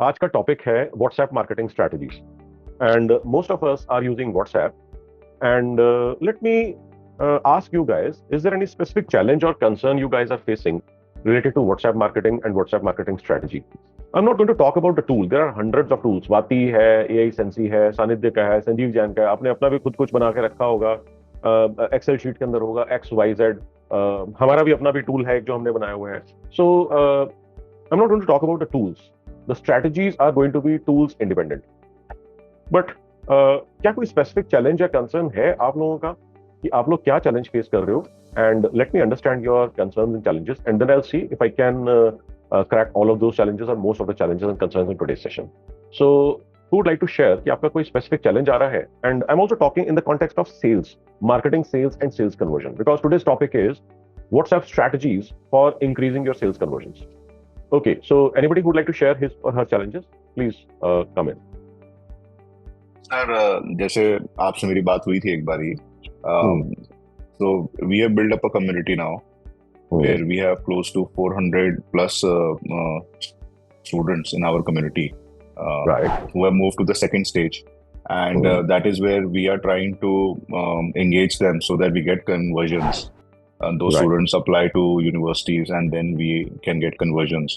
आज का टॉपिक है WhatsApp marketing strategies and most of us are using WhatsApp and let me ask you guys, is there any specific challenge or concern you guys are facing related to WhatsApp marketing and WhatsApp marketing strategy? I'm not going to talk about the tool. There are hundreds of tools. वाती है, AI Sensi है, सानिध्य का है, संजीव जैन का है. आपने अपना भी खुद कुछ बना के रखा होगा. एक्सेल शीट के अंदर होगा XYZ. हमारा भी अपना भी टूल है जो हमने बनाया हुआ है. So I'm not going to talk about the tools. The strategies are going to be tools independent. But क्या कोई स्पेसिफिक चैलेंज या कंसर्न है आप लोगों का कि आप लोग क्या चैलेंज फेस कर रहे हो? And let me understand your concerns and challenges and then I will see if I can crack all of those challenges और most of the challenges and concerns in today's session. So who would like to share कि आपका कोई specific challenge आ रहा है? And I am also talking in the context of sales, marketing, sales and sales conversion, because today's topic is WhatsApp strategies for increasing your sales conversions. Okay, so anybody who would like to share his or her challenges, please come in. Sir, जैसे आपसे मेरी बात हुई थी एक बारी, so we have built up a community now where we have close to 400 plus students in our community Right. who have moved to the second stage, and that is where we are trying to engage them so that we get conversions. Those Right. students apply to universities and then we can get conversions.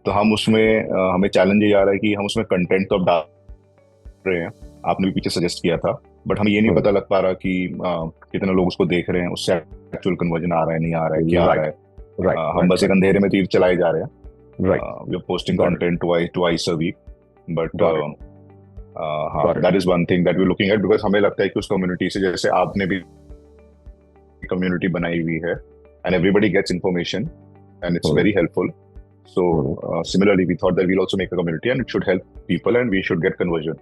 तो हम उसमें हमें challenge ये आ रहा है कि हम उसमें कंटेंट तो अब डाल रहे हैं, आपने भी पीछे सजेस्ट किया था, बट हमें ये नहीं पता लग पा रहा कि कितने लोग उसको देख रहे हैं, उससे एक्चुअल कन्वर्जन आ रहा है, नहीं आ रहा है, क्या आ रहा है. हम बस एक अंधेरे में तीर चलाए जा रहे हैं. We are posting content twice a week, but that is one thing that we looking at, because हमें लगता है कि उस कम्युनिटी से, जैसे आपने भी कम्युनिटी बनाई हुई है and everybody gets information and it's very helpful. So similarly we thought that we'll also make a community and it should help people and we should get conversion.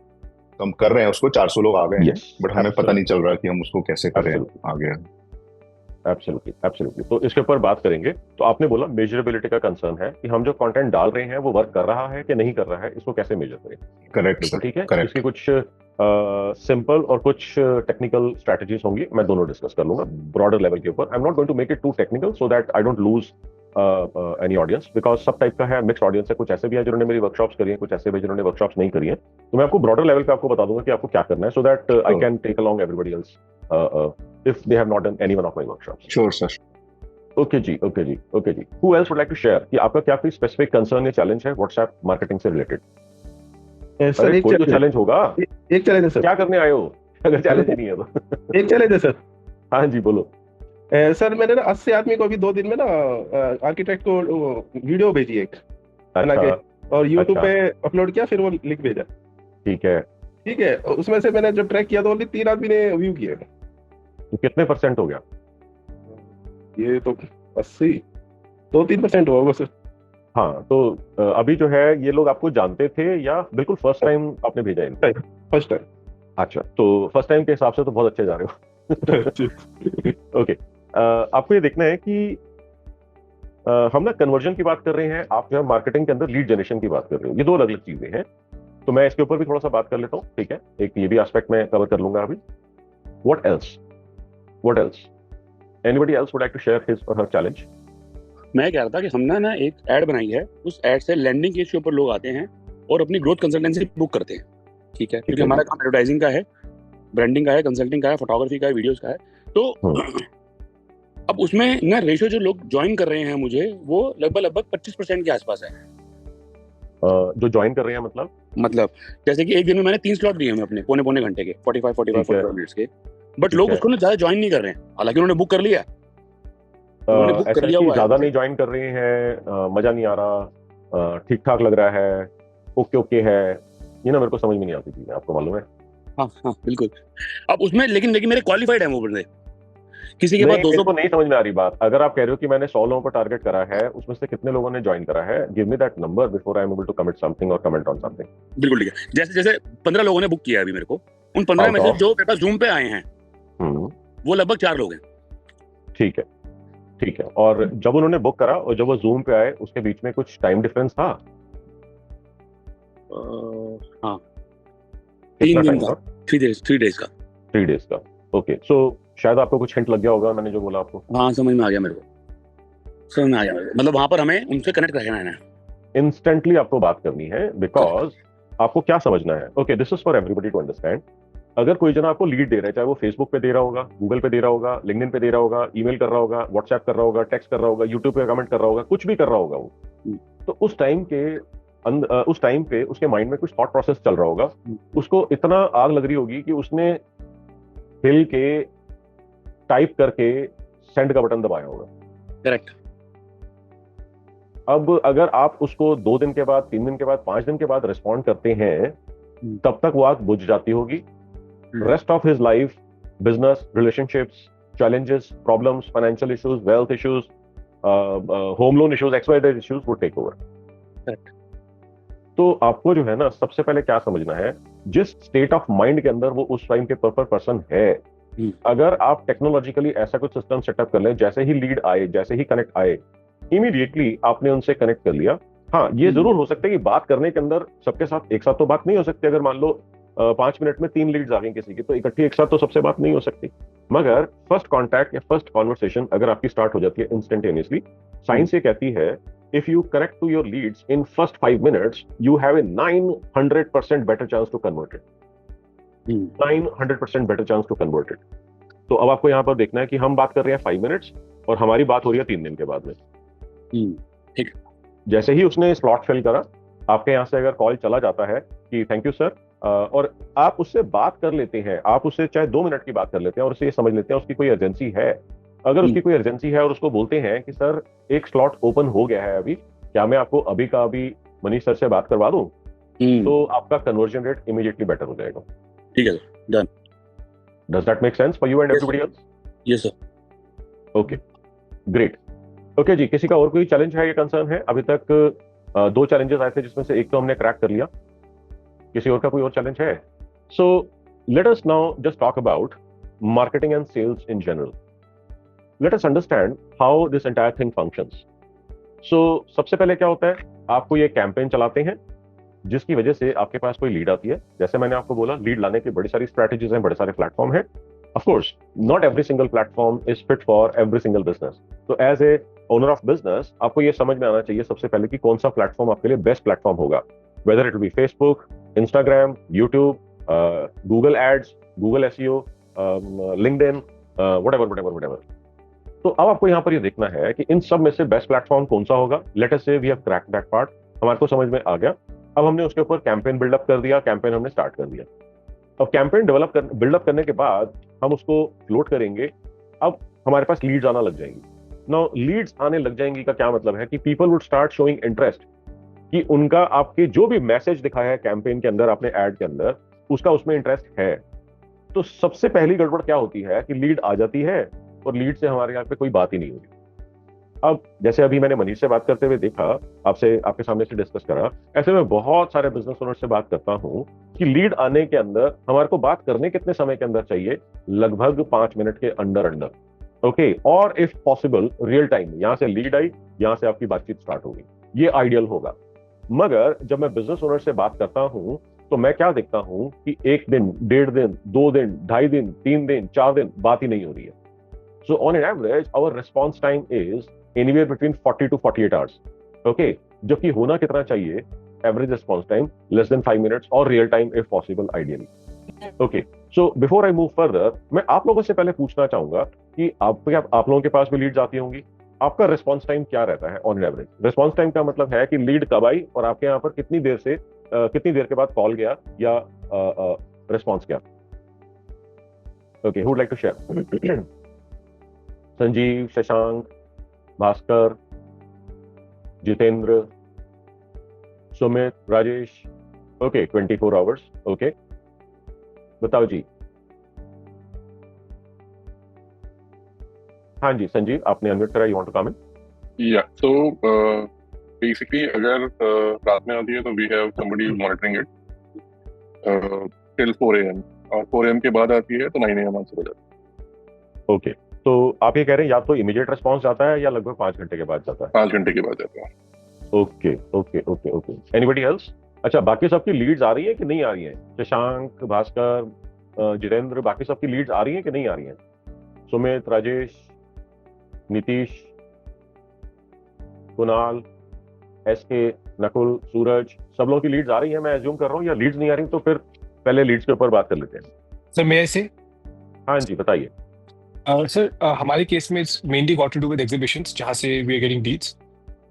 तो हम कर रहे हैं उसको, 400 लोग आ गए हैं, बट हमें पता नहीं चल रहा कि हम उसको कैसे करें आगे. Absolutely, absolutely. तो इसके ऊपर बात करेंगे. तो आपने बोला मेजरेबिलिटी का कंसर्न है कि हम जो कंटेंट डाल रहे हैं वो वर्क कर रहा है कि नहीं कर रहा है, इसको कैसे मेजर करें. करेक्ट, ठीक है. करेक्ट. इसकी कुछ सिंपल और कुछ टेक्निकल स्ट्रेटजीज होंगी, मैं दोनों डिस्कस कर लूंगा ब्रॉडर लेवल के ऊपर. I am not going to make it too technical so that I don't lose any audience, because सब टाइप का है, मिक्स्ड ऑडियंस है. कुछ ऐसे भी है जिन्होंने मेरी वर्कशॉप्स करी हैं, कुछ ऐसे भी जिन्होंने वर्कशॉप्स नहीं करी हैं. तो मैं आपको ब्रॉडर लेवल पे आपको बता दूंगा कि आपको क्या करना है, so that I can take along everybody else if they have not done any one of my workshops. Sure, sir. Okay जी. Who else would like to share कि आपका क्या कोई स्पेसिफिक कंसर्न या चैलेंज है WhatsApp मार्केटिंग से related? Sir एक challenge होगा. एक चैलेंज है सर. क्या करने आए हो अगर चैलेंज ही नहीं है तो? एक चैलेंज है सर. हाँ जी, बोलो. सर मैंने ना 80 आदमी को अभी 2 दिन में ना आर्किटेक्ट को वीडियो भेजी एक बना के और YouTube पे अपलोड किया, फिर वो लिंक भेजा. ठीक है. उसमें से मैंने जब ट्रैक किया तो ओनली 3 आदमी ने व्यू किए. तो कितने % हो गया ये? तो 80-2-3% होगा सर. हाँ, तो अभी जो है ये लोग आपको जानते थे या बिल्कुल फर्स्ट टाइम आपने भेजा है? First time. अच्छा, तो फर्स्ट टाइम के हिसाब से तो बहुत अच्छे जा रहे हो. ओके. आपको ये देखना है कि हम ना कन्वर्जन की बात कर रहे हैं, आप जो है मार्केटिंग के अंदर लीड जनरेशन की बात कर रहे हो. ये 2 अलग अलग चीजें हैं, तो मैं इसके ऊपर भी थोड़ा सा बात कर लेता हूँ. ठीक है, एक ये भी एस्पेक्ट मैं कवर कर लूंगा अभी. What else? Anybody else would like to share his or her challenge? मैं कह रहा था कि हमने ना एक ऐड बनाई है, उस ऐड से लैंडिंग पेज के ऊपर लोग आते हैं और अपनी ग्रोथ कंसल्टेंसी बुक करते हैं. ठीक है, क्योंकि हमारा काम एडवर्टाइजिंग का है, ब्रांडिंग का है, कंसल्टिंग का है, फोटोग्राफी का है, वीडियोस का है. तो अब उसमें ना रेशियो जो लोग ज्वाइन कर रहे हैं मुझे, वो लगभग 25% के आसपास है. जो ज्वाइन कर रहे हैं मतलब जैसे कि एक दिन में मैंने 3 स्लॉट दिए हैं अपने पौने घंटे के, 45 मिनट्स के, बट लोग उसको ना ज्यादा ज्वाइन नहीं कर रहे हैं, हालांकि उन्होंने बुक कर लिया. ज्यादा नहीं ज्वाइन कर रहे हैं, मजा नहीं आ रहा, ठीक ठाक लग रहा है, ओके है, ये ना मेरे को समझ में नहीं आती चीजें, आपको मालूम है. हाँ बिल्कुल. अब उसमें लेकिन मेरे क्वालिफाइड है वो बंदे, किसी के पास 200 को नहीं समझ में आ रही बात. अगर आप कह रहे हो कि मैंने 100 लोगों को टारगेट करा है, उसमें से कितने लोगों ने ज्वाइन करा है, give me that number before I am able to commit something और कमेंट ऑन समथिंग. बिल्कुल ठीक है. जैसे 15 लोगों ने बुक किया अभी मेरे को, उन 15 में से जो मेरे पास जूम पे आए हैं वो लगभग 4 लोग हैं. ठीक है. और जब उन्होंने बुक करा और जब वो जूम पे आए, उसके बीच में कुछ टाइम डिफरेंस था? हाँ, 3 दिन का, 3 डेज का. ओके, सो शायद आपको कुछ हिंट लग गया होगा मैंने जो बोला आपको. हाँ, समझ में आ गया मेरे को. मतलब वहां पर हमें उनसे कनेक्ट रखना है. इंस्टेंटली आपको बात करनी है, बिकॉज आपको क्या समझना है, okay this is for everybody to understand. अगर कोई जना आपको लीड दे रहा है, चाहे वो फेसबुक पे दे रहा होगा, गूगल पे दे रहा होगा, लिंक्डइन पे दे रहा होगा, ईमेल कर रहा होगा, व्हाट्सएप कर रहा होगा, टेक्स्ट कर रहा होगा, यूट्यूब पे कमेंट कर रहा होगा, कुछ भी कर रहा होगा वो, तो उस टाइम पे उसके माइंड में कुछ थॉट प्रोसेस चल रहा होगा, उसको इतना आग लग रही होगी कि उसने हिल के टाइप करके सेंड का बटन दबाया होगा। करेक्ट। अब अगर आप उसको 2 दिन के बाद, 3 दिन के बाद, 5 दिन के बाद रिस्पॉन्ड करते हैं, तब तक वो आग बुझ जाती होगी। Rest of his life, business, relationships, challenges, problems, financial issues, wealth issues, home loan issues, XYZ issues would take over. Correct. तो आपको जो है ना, सबसे पहले क्या समझना है, जिस स्टेट ऑफ माइंड के अंदर वो उस टाइम के पर्सन है, अगर आप टेक्नोलॉजिकली ऐसा कुछ सिस्टम सेटअप कर लें, जैसे ही लीड आए, जैसे ही कनेक्ट आए, इमीडिएटली आपने उनसे कनेक्ट कर लिया। हाँ, ये जरूर हो सकता है कि बात करने के अंदर सबके साथ एक साथ तो बात नहीं हो सकती। अगर मान लो 5 मिनट में 3 लीड्स आ गई किसी की, तो इकट्ठी एक साथ तो सबसे बात नहीं हो सकती। मगर फर्स्ट कॉन्टैक्ट या फर्स्ट कॉन्वर्सेशन अगर आपकी स्टार्ट हो जाती है इंस्टेंटेनियसली, साइंस ये कहती है, if you connect to your leads in first 5 minutes, you have a 900% better chance to convert it. 900% better chance to convert it. तो अब आपको यहाँ पर देखना है कि हम बात कर रहे हैं 5 मिनट्स और हमारी बात हो रही है 3 दिन के बाद में। ठीक। जैसे ही उसने स्लॉट फिल करा, आपके यहाँ से अगर कॉल चला जाता है कि थैंक यू सर, और आप उससे बात कर लेते हैं, आप उससे चाहे 2 मिनट की बात कर लेते हैं और उससे ये समझ लेते हैं उसकी कोई अर्जेंसी है। अगर उसकी कोई अर्जेंसी है और उसको बोलते हैं कि सर एक स्लॉट ओपन हो गया है अभी, क्या मैं आपको अभी का अभी मनीष सर से बात करवा दूं, तो आपका कन्वर्जन रेट इमीडिएटली बेटर हो जाएगा। ठीक है, done. Does that make sense for you and everybody else? Yes sir. Okay, great. Okay ji, किसी का और कोई चैलेंज है या कंसर्न है? अभी तक 2 चैलेंजेस आए थे, जिसमें से एक तो हमने क्रैक कर लिया। किसी और का कोई और चैलेंज है? So let us now just talk about marketing and sales in general. Let us understand how this entire thing functions. So, सबसे पहले क्या होता है, आपको ये कैंपेन चलाते हैं जिसकी वजह से आपके पास कोई लीड आती है। जैसे मैंने आपको बोला, लीड लाने की बड़ी सारी स्ट्रैटेजीज हैं, बड़े सारे प्लेटफॉर्म हैं। Of course not every single platform is fit for every single business. तो as a owner of business आपको ये समझ में आना चाहिए सबसे पहले कि कौन सा प्लेटफॉर्म आपके लिए बेस्ट प्लेटफॉर्म होगा, whether it will be Facebook, Instagram, YouTube, Google ads, Google SEO, LinkedIn, whatever. तो अब आपको यहाँ पर ये देखना है कि इन सब में से बेस्ट प्लेटफॉर्म कौन सा होगा। Let us see we have cracked that part, हमारे को समझ में आ गया। अब हमने उसके ऊपर कैंपेन बिल्डअप कर दिया, कैंपेन हमने स्टार्ट कर दिया। अब कैंपेन बिल्डअप करने के बाद हम उसको फ्लोट करेंगे। अब हमारे पास लीड्स आना लग जाएंगी। नाउ लीड्स आने लग जाएंगी का क्या मतलब है कि people would start showing interest, कि उनका आपके जो भी मैसेज दिखाया है कैंपेन के अंदर, आपने एड के अंदर, उसका उसमें इंटरेस्ट है। तो सबसे पहली गड़बड़ क्या होती है कि लीड आ जाती है और लीड से हमारे यहाँ पे कोई बात ही नहीं होगी। अब जैसे अभी मैंने मनीष से बात करते हुए देखा, आपके सामने से डिस्कस करा, ऐसे में बहुत सारे बिजनेस ओनर से बात करता हूँ कि लीड आने के अंदर हमारे को बात करने कितने समय के अंदर चाहिए, लगभग 5 मिनट के अंदर। ओके, और इफ पॉसिबल रियल टाइम, यहाँ से लीड आई, यहाँ से आपकी बातचीत स्टार्ट होगी, ये आइडियल होगा। मगर जब मैं बिजनेस ओनर से बात करता हूँ तो मैं क्या देखता हूँ कि 1 दिन, 1.5 दिन, 2 दिन, 2.5 दिन, 3 दिन, 4 दिन बात ही नहीं हो रही है। So on an average, our response time is anywhere between 40 to 48 hours. Okay, जबकि होना कितना चाहिए, average response time less than 5 minutes or real time if possible ideally. Okay, so before I move further, मैं आप लोगों से पहले पूछना चाहूंगा कि आप लोगों के पास भी लीड्स आती होंगी, आपका रिस्पॉन्स टाइम क्या रहता है on an average? Response time का मतलब है कि लीड कब आई और आपके यहाँ पर कितनी देर के बाद कॉल गया या रिस्पॉन्स क्या? Okay, who would like to share? Sanjeev, Shashank, Bhaskar, Jitendra, Sumit, Rajesh. Okay, 24 hours. Okay, बताओ जी। हाँ जी संजीव, आपने अनम्यूट करा, यू वांट टू कमेंट? या सो बेसिकली अगर रात में आती है तो we have somebody monitoring it till 4 AM, और 4 AM के बाद आती है तो 9 AM आंसर हो जाता है। ओके, तो आप ये कह रहे हैं या तो इमीडिएट रिस्पांस जाता है या लगभग 5 घंटे के बाद जाता है? 5 घंटे के बाद जाता है। Okay okay okay okay, anybody else? अच्छा, बाकी सबकी लीड्स आ रही है कि नहीं आ रही है? शशांक, भास्कर, जितेंद्र, बाकी सबकी लीड्स आ रही है कि नहीं आ रही है? सुमित, राजेश, नीतीश, कुणाल, SK, नकुल, सूरज, सब लोगों की लीड्स आ रही हैं मैं एज्यूम कर रहा हूँ, या लीड्स नहीं आ रही तो फिर पहले लीड्स के ऊपर बात कर लेते हैं। सर मैं ऐसे हाँ जी, बताइए। सर हमारे केस में it's mainly got to do with exhibitions जहाँ से we are getting leads,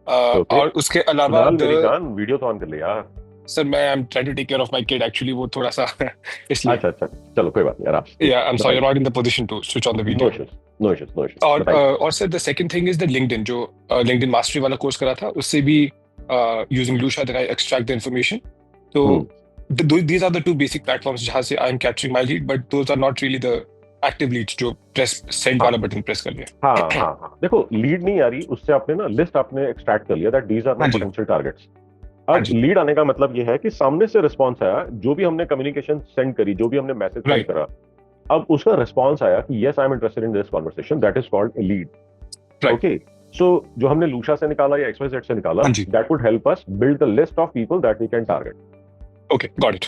Okay. और उसके अलावा फिलहाल मेरी जान वीडियो तो ऑन कर ले यार। सर मैं I am trying to take care of my kid actually, वो थोड़ा सा इसलिए। अच्छा, चलो कोई बात नहीं आराम से। या I am sorry, I am not in the position to switch on the video. No issues. और sir the second thing is the LinkedIn, जो लिंक्डइन मास्टरी वाला कोर्स करा था, उससे भी using Lusha that I extract the information. तो these are the two basic platforms जहाँ से I am capturing my lead, but those are not really the active leads जो प्रेस सेंड वाला बटन प्रेस कर लिया। हाँ, देखो लीड नहीं आ रही, उससे आपने ना लिस्ट आपने एक्सट्रैक्ट कर लिया that these are my potential targets. अब लीड आने का मतलब ये है कि सामने से रिस्पांस आया, जो भी हमने कम्युनिकेशन सेंड करी, जो भी हमने मैसेज सेंड करा, अब उसका रिस्पांस आया कि yes I am interested in this conversation, that is called a lead. Okay, so जो हमने लूशा से निकाला या XYZ से निकाला, that would help us build the list of people that we can target. Okay, got it.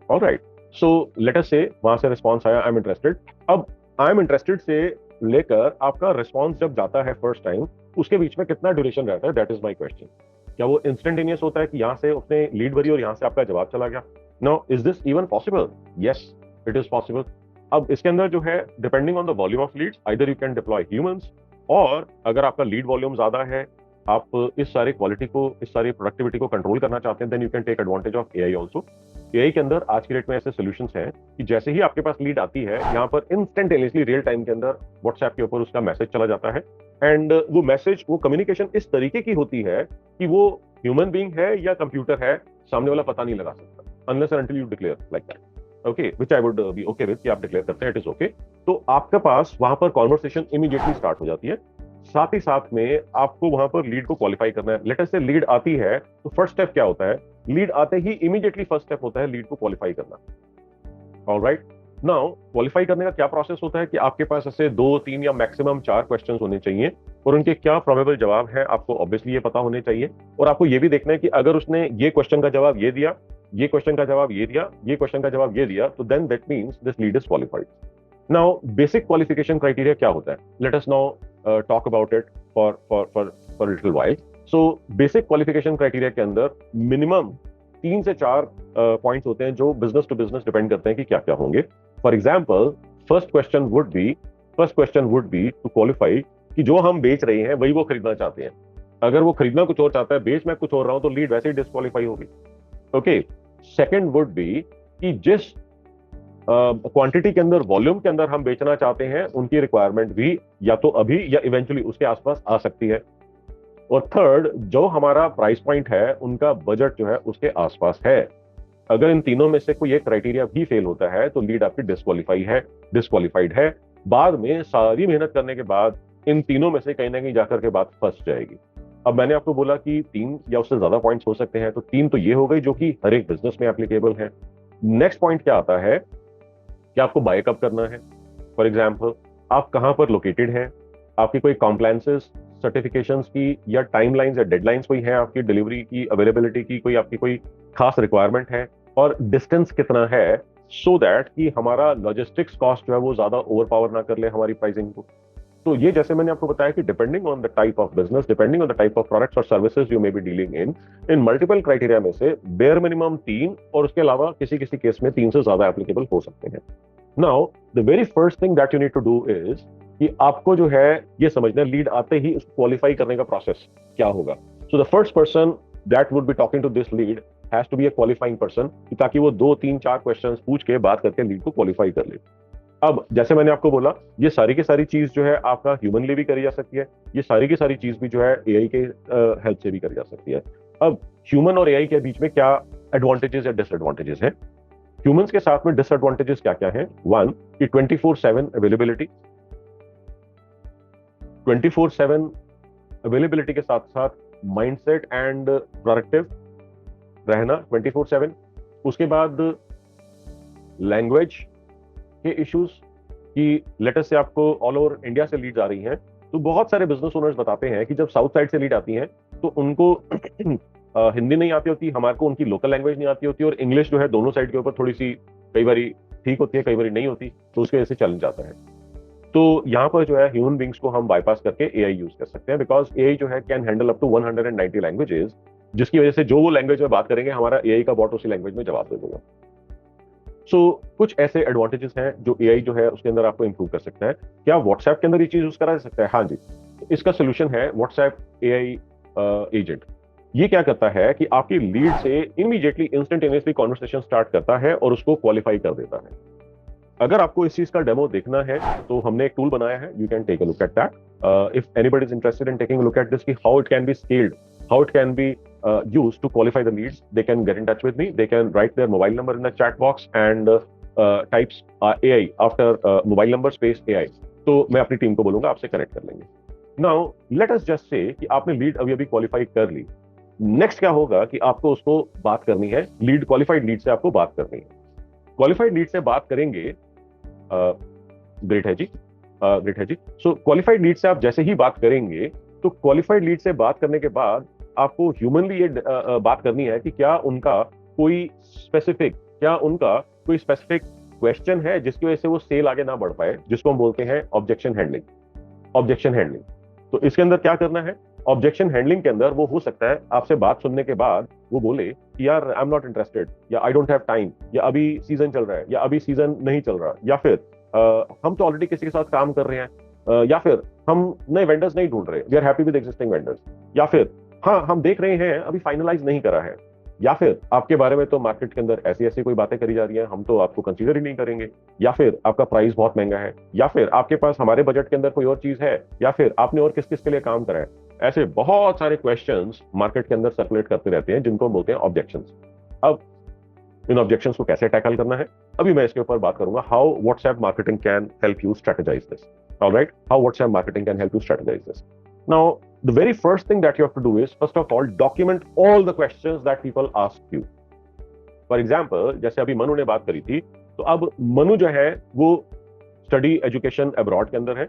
Alright, so let us say वहां से response आया आई एम इंटरेस्टेड। अब आई एम इंटरेस्टेड से लेकर आपका रिस्पांस जब जाता है फर्स्ट टाइम, उसके बीच में कितना ड्यूरेशन रहता है, दैट इज माय क्वेश्चन। क्या वो इंस्टेंटेनियस होता है कि यहाँ से उसने लीड भरी और यहाँ से आपका जवाब चला गया? No, is this even possible? Yes, it is possible. अब इसके अंदर जो है depending on the volume of leads, either you can deploy humans, और अगर आपका लीड वॉल्यूम ज्यादा है, आप इस सारी क्वालिटी को, इस सारी प्रोडक्टिविटी को कंट्रोल करना चाहते हैं, then you can take advantage of AI also. AI के अंदर आज की डेट में ऐसे सॉल्यूशंस हैं कि जैसे ही आपके पास लीड आती है, यहाँ पर इंस्टेंटेनियसली रियल टाइम के अंदर व्हाट्सएप के ऊपर उसका मैसेज चला जाता है, एंड वो मैसेज, वो कम्युनिकेशन इस तरीके की होती है कि वो ह्यूमन बीइंग है या कंप्यूटर है, सामने वाला पता नहीं लगा सकता, unless and until you declare like that. Okay, which I would be okay with कि आप डिक्लेयर करते हैं, इट इज ओके। तो आपके पास वहां पर कॉन्वर्सेशन इमीडिएटली स्टार्ट हो जाती है। साथ ही साथ में आपको वहां पर लीड को क्वालिफाई करना है। लेट अस से लीड आती है, तो फर्स्ट स्टेप क्या होता है? लीड आते ही इमीडिएटली फर्स्ट स्टेप होता है लीड को क्वालिफाई करना। ऑलराइट, नाउ क्वालिफाई करने का क्या प्रोसेस होता है कि आपके पास ऐसे 2, 3 या मैक्सिमम 4 क्वेश्चंस होने चाहिए, और उनके क्या प्रोबेबल जवाब है आपको ऑब्वियसली ये पता होने चाहिए। और आपको ये भी देखना है कि अगर उसने ये क्वेश्चन का जवाब ये दिया, ये क्वेश्चन का जवाब ये दिया, ये क्वेश्चन का जवाब ये दिया, तो then that means this lead is qualified. Now basic qualification criteria क्या होता है? Let us now talk about it for a little while. So basic qualification criteria के अंदर minimum 3 से 4 पॉइंट्स होते हैं जो बिजनेस टू बिजनेस डिपेंड करते हैं कि क्या क्या होंगे। For example, first question would be to qualify कि जो हम बेच रहे हैं वही वो खरीदना चाहते हैं। अगर वो खरीदना कुछ और चाहता है, बेच मैं कुछ और रहा हूं, तो लीड वैसे ही डिस्क्वालीफाई होगी। ओके, सेकेंड वुड बी कि जिस क्वांटिटी के अंदर, वॉल्यूम के अंदर हम बेचना चाहते हैं, उनकी रिक्वायरमेंट भी या तो अभी या इवेंचुअली उसके आसपास आ सकती है। और थर्ड, जो हमारा प्राइस पॉइंट है, उनका बजट जो है उसके आसपास है। अगर इन तीनों में से कोई एक क्राइटेरिया भी फेल होता है तो लीड आपकी डिस्क्वालीफाइड है। बाद में सारी मेहनत करने के बाद इन तीनों में से कहीं ना कहीं जाकर के बात फंस जाएगी। अब मैंने आपको बोला कि 3 या उससे ज्यादा पॉइंट्स हो सकते हैं, तो 3 तो ये हो गई जो कि हर एक बिजनेस में एप्लीकेबल है। नेक्स्ट पॉइंट क्या आता है कि आपको बाय कब करना है। फॉर एग्जाम्पल, आप कहां पर लोकेटेड हैं, आपकी कोई कॉम्प्लायंसेस, सर्टिफिकेशंस की या टाइमलाइंस या डेडलाइंस कोई है, आपकी डिलीवरी की, अवेलेबिलिटी की कोई आपकी कोई खास रिक्वायरमेंट है, और डिस्टेंस कितना है, सो दैट कि हमारा लॉजिस्टिक्स कॉस्ट जो है वो ज्यादा ओवर पावर ना कर ले हमारी प्राइसिंग को। तो ये जैसे मैंने आपको बताया कि depending on the type of business, depending on the type of products और services you may be dealing in multiple criteria में से बेयर मिनिमम 3, और उसके अलावा किसी किसी केस में 3 से ज्यादा एप्लीकेबल हो सकते हैं। Now the very first thing that you need to do is कि आपको जो है ये समझना है लीड आते ही उसको क्वालिफाई करने का प्रोसेस क्या होगा। So the first person that would be talking to this lead has to be a qualifying person, ताकि वो 2, 3, 4 क्वेश्चंस पूछ के बात करके लीड को क्वालिफाई कर ले। अब जैसे मैंने आपको बोला, ये सारी की सारी चीज जो है आपका ह्यूमनली भी करी जा सकती है, ये सारी की सारी चीज भी जो है एआई के हेल्प से भी करी जा सकती है। अब ह्यूमन और एआई के बीच में क्या एडवांटेजेस या डिसएडवांटेजेस हैं? ह्यूमंस के साथ में डिसएडवांटेजेस क्या क्या हैं? 1 कि 24/7 अवेलेबिलिटी, 24/7 अवेलेबिलिटी के साथ साथ माइंडसेट एंड प्रोडक्टिव रहना 24/7। उसके बाद लैंग्वेज के इश्यूज कि लेटेस्ट से आपको ऑल ओवर इंडिया से लीड्स आ रही हैं, तो बहुत सारे बिजनेस ओनर्स बताते हैं कि जब साउथ साइड से लीड आती हैं तो उनको हिंदी नहीं आती होती, हमारे को उनकी लोकल लैंग्वेज नहीं आती होती, और इंग्लिश जो है दोनों साइड के ऊपर थोड़ी सी कई बार ठीक होती है, कई बार नहीं होती, तो उसकी वजह से चैलेंज आता है। तो यहाँ पर जो है ह्यूमन बींग्स को हम बाईपास करके एआई यूज कर सकते हैं, बिकॉज एआई जो है can handle up to 190 languages जिसकी वजह से जो वो लैंग्वेज में बात करेंगे हमारा एआई का बॉट उसी लैंग्वेज में जवाब दे देगा। कुछ ऐसे एडवांटेजेस हैं जो एआई जो है उसके अंदर आपको इंप्रूव कर सकता है। क्या व्हाट्सएप के अंदर ये चीज यूज करा जा सकता है? हाँ जी, इसका सोल्यूशन है व्हाट्सएप एआई एजेंट। ये क्या करता है कि आपकी लीड से इमीडिएटली इंस्टेंटेनियसली कॉन्वर्सेशन स्टार्ट करता है और उसको क्वालिफाई कर देता है। अगर आपको इस चीज का डेमो देखना है तो हमने एक टूल बनाया है, you can take a look at that if anybody is interested in taking a look at this, कि how it can be scaled, how it can be used to qualify the leads. They can get in touch with me. They can write their mobile number in the chat box and types AI after mobile number space AI. तो मैं अपनी team को बोलूंगा आपसे connect कर लेंगे। Now let us just say कि आपने लीड अभी क्वालिफाई कर ली। नेक्स्ट क्या होगा कि आपको उसको बात करनी है, लीड क्वालिफाइड लीड से आपको बात करनी है। क्वालिफाइड लीड से बात करेंगे, ग्रेट है जी, ग्रेट है जी। सो क्वालिफाइड लीड से आप जैसे ही बात करेंगे तो क्वालिफाइड लीड से बात करने के बाद आपको ह्यूमनली ये बात करनी है कि क्या उनका कोई स्पेसिफिक क्वेश्चन है जिसकी वजह से वो सेल आगे ना बढ़ पाए, जिसको हम बोलते हैं ऑब्जेक्शन हैंडलिंग। तो इसके अंदर क्या करना है, ऑब्जेक्शन हैंडलिंग के अंदर वो हो सकता है आपसे बात सुनने के बाद वो बोले कि यार आई एम नॉट इंटरेस्टेड, या आई डोंट हैव टाइम, या अभी सीजन चल रहा है, या अभी सीजन नहीं चल रहा, या फिर हम तो ऑलरेडी किसी के साथ काम कर रहे हैं, या फिर हम नए वेंडर्स नहीं ढूंढ रहे, we are happy with existing vendors, या फिर हाँ हम देख रहे हैं अभी फाइनलाइज नहीं करा है, या फिर आपके बारे में तो मार्केट के अंदर ऐसी ऐसी कोई बातें करी जा रही हैं, हम तो आपको कंसीडर ही नहीं करेंगे, या फिर आपका प्राइस बहुत महंगा है, या फिर आपके पास हमारे बजट के अंदर कोई और चीज है, या फिर आपने और किस किस के लिए काम करा है। ऐसे बहुत सारे क्वेश्चंस मार्केट के अंदर सर्कुलेट करते रहते हैं जिनको हम बोलते हैं ऑब्जेक्शंस। अब इन ऑब्जेक्शंस को कैसे टैकल करना है, अभी मैं इसके ऊपर बात करूंगा, how WhatsApp marketing can help you strategise this. Alright, how WhatsApp marketing can help you strategise this. Now the very first thing that you have to do is, first of all, document all the questions that people ask you. For example, जैसे अभी मनु ने बात करी थी, तो अब मनु जो है वो स्टडी एजुकेशन अब्रॉड के अंदर है।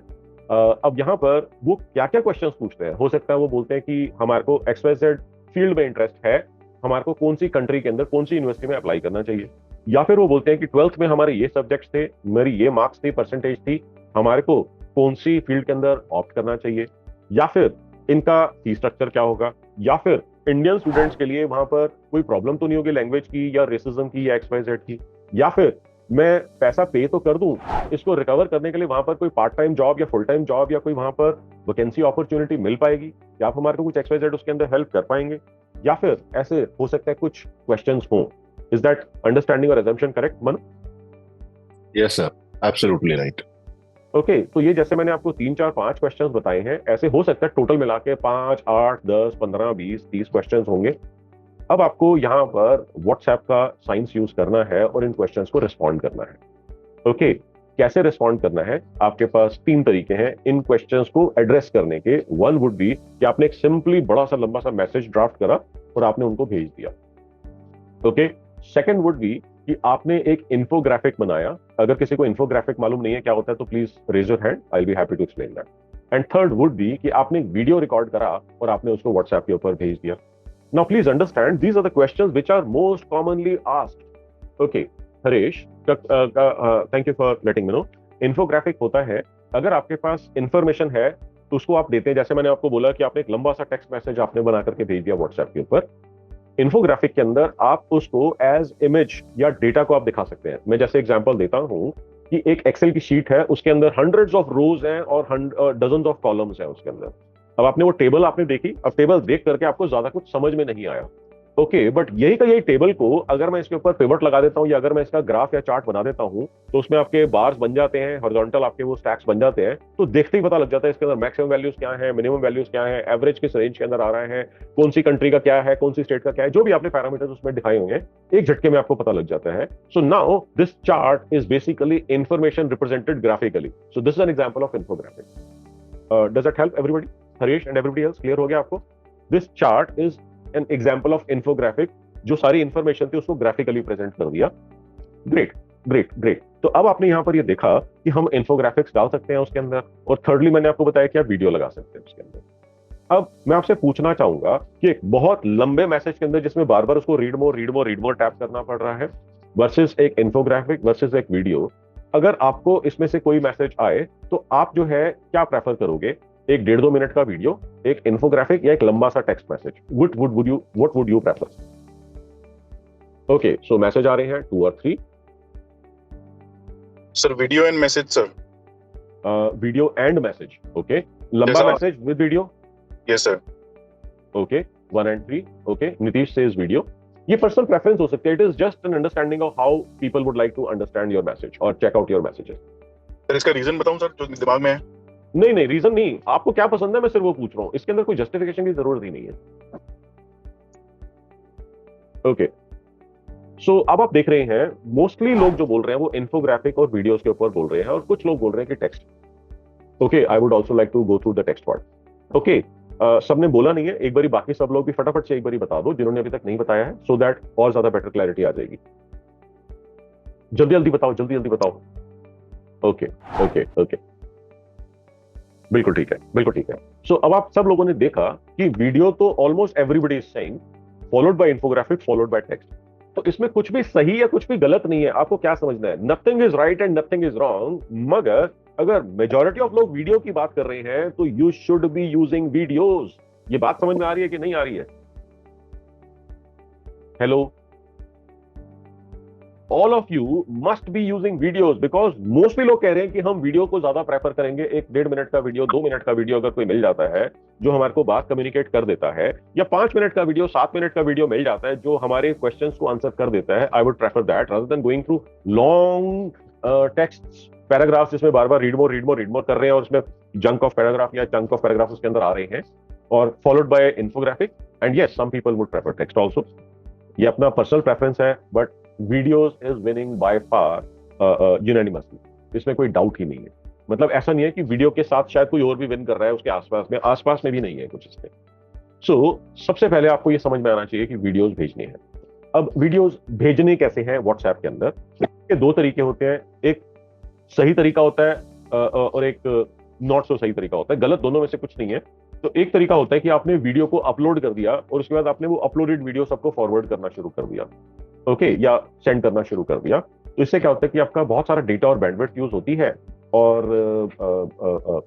अब यहाँ पर वो क्या क्या क्वेश्चंस पूछते हैं, हो सकता है वो बोलते हैं कि हमारे को XYZ फील्ड में इंटरेस्ट है, हमारे को कौन सी कंट्री के अंदर कौन सी यूनिवर्सिटी में अप्लाई करना चाहिए, या फिर वो बोलते हैं कि 12th में हमारे ये सब्जेक्ट्स थे, मेरी ये मार्क्स थी, परसेंटेज थी, हमारे को कौन सी फील्ड के अंदर ऑप्ट करना चाहिए, या फिर इनका फी स्ट्रक्चर क्या होगा, या फिर इंडियन स्टूडेंट्स के लिए वहां पर कोई प्रॉब्लम तो नहीं होगी लैंग्वेज की या रेसिज्म की या XYZ की, या फिर मैं पैसा पे तो कर दूं, इसको रिकवर करने के लिए वहां पर कोई पार्ट टाइम जॉब या फुल टाइम जॉब या कोई वहां पर वैकेंसी अपॉर्चुनिटी मिल पाएगी, या आप हमारे को कुछ XYZ उसके अंदर हेल्प कर पाएंगे, या फिर ऐसे हो सकता है कुछ क्वेश्चंस हो। इज दैट अंडरस्टैंडिंग और assumption correct Manu? Yes sir, absolutely right. Okay, तो ये जैसे मैंने आपको 3 4 5 क्वेश्चंस बताए हैं, ऐसे हो सकता है टोटल मिला के 5 8 10 15 20 30 क्वेश्चंस होंगे। अब आपको यहाँ पर व्हाट्सएप का साइंस यूज करना है और इन क्वेश्चंस को रिस्पॉन्ड करना है। ओके, कैसे रिस्पॉन्ड करना है, आपके पास 3 तरीके हैं इन क्वेश्चंस को एड्रेस करने के। वन वुड बी कि आपने एक सिंपली बड़ा सा लंबा सा मैसेज ड्राफ्ट करा और आपने उनको भेज दिया। ओके, सेकेंड वुड बी कि आपने एक इन्फोग्राफिक बनाया। अगर किसी को इन्फोग्राफिक मालूम नहीं है क्या होता है तो please raise your hand, I will be happy to explain that. And third would be कि आपने एक वीडियो रिकॉर्ड करा और आपने उसको व्हाट्सएप के ऊपर भेज दिया। Now please understand these are the questions which are most commonly asked. Okay Harish, thank you for letting me know. Infographic होता है, अगर आपके पास इंफॉर्मेशन है तो उसको आप देते हैं, जैसे मैंने आपको बोला कि आपने एक लंबा सा टेक्स्ट मैसेज आपने बना करके भेज दिया व्हाट्सएप के ऊपर। इन्फोग्राफिक के अंदर आप उसको एज इमेज या डेटा को आप दिखा सकते हैं। मैं जैसे एग्जांपल देता हूं कि एक एक्सेल की शीट है, उसके अंदर हंड्रेड्स ऑफ रोज हैं और डजन्स ऑफ कॉलम्स हैं उसके अंदर। अब आपने वो टेबल आपने देखी, अब टेबल देख करके आपको ज्यादा कुछ समझ में नहीं आया। ओके, बट यही का यही टेबल को अगर मैं इसके ऊपर पिवट लगा देता हूं या अगर मैं इसका ग्राफ या चार्ट बना देता हूं तो उसमें आपके बार्स बन जाते हैं, हॉरिजॉन्टल आपके वो स्टैक्स बन जाते हैं, तो देखते ही पता लग जाता है इसके अंदर मैक्सिमम वैल्यूज क्या है, मिनिमम वैल्यूज क्या है, एवरेज किस रेंज के अंदर आ रहे हैं, कौन सी कंट्री का क्या है, कौन सी स्टेट का क्या है, जो भी आपने पैरामीटर्स उसमें दिखाए हुए हैं एक झटके में आपको पता लग जाता है। So now this chart is basically information represented graphically. So this is an example of infographic. Does it help everybody? Harish and everybody else, clear हो गया आपको? This chart is an example of infographic, जो सारी information थी उसको graphically present कर दिया। Great great great. तो अब आपने यहां पर ये देखा कि हम इन्फोग्राफिक्स डाल सकते हैं उसके अंदर, और थर्डली मैंने आपको बताया कि आप वीडियो लगा सकते हैं उसके अंदर। अब मैं आपसे पूछना चाहूंगा कि एक बहुत लंबे मैसेज के अंदर जिसमें बार बार उसको रीड मोर टैप करना पड़ रहा है वर्सेस एक इन्फोग्राफिक वर्सेस एक वीडियो, अगर आपको इसमें से कोई मैसेज आए तो आप जो है क्या प्रेफर करोगे? एक 1.5-2 मिनट का वीडियो, एक इन्फोग्राफिक या एक लंबा सा text message? What would you prefer? Okay, so message आ रहे हैं 2 और 3. Sir video and message sir. Video and message. Okay, लंबा message with video. Yes sir. Okay, 1 and 3. Okay, Nitish says video. ये पर्सनल प्रेफरेंस हो सकती है. It is just an understanding of how people would like to understand your message और check out your messages. Sir इसका reason बताऊं sir जो दिमाग में है? नहीं, रीजन नहीं, आपको क्या पसंद है मैं सिर्फ वो पूछ रहा हूँ. इसके अंदर कोई जस्टिफिकेशन की जरूरत ही नहीं है. ओके, सो अब आप देख रहे हैं मोस्टली लोग जो बोल रहे हैं वो इन्फोग्राफिक और वीडियोस के ऊपर बोल रहे हैं, और कुछ लोग बोल रहे हैं कि text. Okay, I would also like to go through the text part. Okay, सबने बोला नहीं है, एक बारी बाकी सब लोग भी फटाफट से एक बारी बता दो जिन्होंने अभी तक नहीं बताया है, सो दैट और ज्यादा बेटर क्लैरिटी आ जाएगी. जल्दी जल्दी बताओ. ओके, बिल्कुल ठीक है. सो अब आप सब लोगों ने देखा कि वीडियो तो almost everybody is saying, followed by infographic, followed by text. तो इसमें कुछ भी सही या कुछ भी गलत नहीं है. आपको क्या समझना है? Nothing is right and nothing is wrong. मगर अगर मेजॉरिटी ऑफ लोग वीडियो की बात कर रहे हैं तो you should be using videos. ये बात समझ में आ रही है कि नहीं आ रही है? Hello, all of you must be using videos, because mostly लोग कह रहे हैं कि हम वीडियो को ज्यादा प्रेफर करेंगे. एक 1.5 मिनट का वीडियो, 2 मिनट का वीडियो अगर कोई मिल जाता है जो हमारे को बात कम्युनिकेट कर देता है, या 5 मिनट का वीडियो, 7 मिनट का वीडियो मिल जाता है जो हमारे क्वेश्चंस को आंसर कर देता है, I would prefer that rather than going through long text paragraph जिसमें बार बार रीड मोर कर रहे हैं और उसमें जंक ऑफ पैराग्राफ या चंक ऑफ पैराग्राफ उसके अंदर आ रहे हैं, और followed by infographic. And yes, some people would prefer text also. ये अपना पर्सनल प्रेफरेंस है, but videos is winning by far unanimously. इसमें कोई डाउट ही नहीं है. मतलब ऐसा नहीं है कि वीडियो के साथ शायद कोई और भी विन कर रहा है उसके आसपास में भी नहीं है कुछ इसमें. सो सबसे पहले आपको ये समझ में आना चाहिए कि वीडियोस भेजने हैं. अब वीडियोस भेजने कैसे हैं व्हाट्सएप के अंदर? इसके 2 तरीके होते हैं. एक सही तरीका होता है और एक नॉट सो सही तरीका होता है. गलत दोनों में से कुछ नहीं है. तो एक तरीका होता है कि आपने वीडियो को अपलोड कर दिया और उसके बाद आपने वो अपलोडेड वीडियो सबको फॉरवर्ड करना शुरू कर दिया. ओके, या सेंड करना शुरू कर दिया. तो इससे क्या होता है कि आपका बहुत सारा डेटा और बैंडविड्थ यूज होती है, और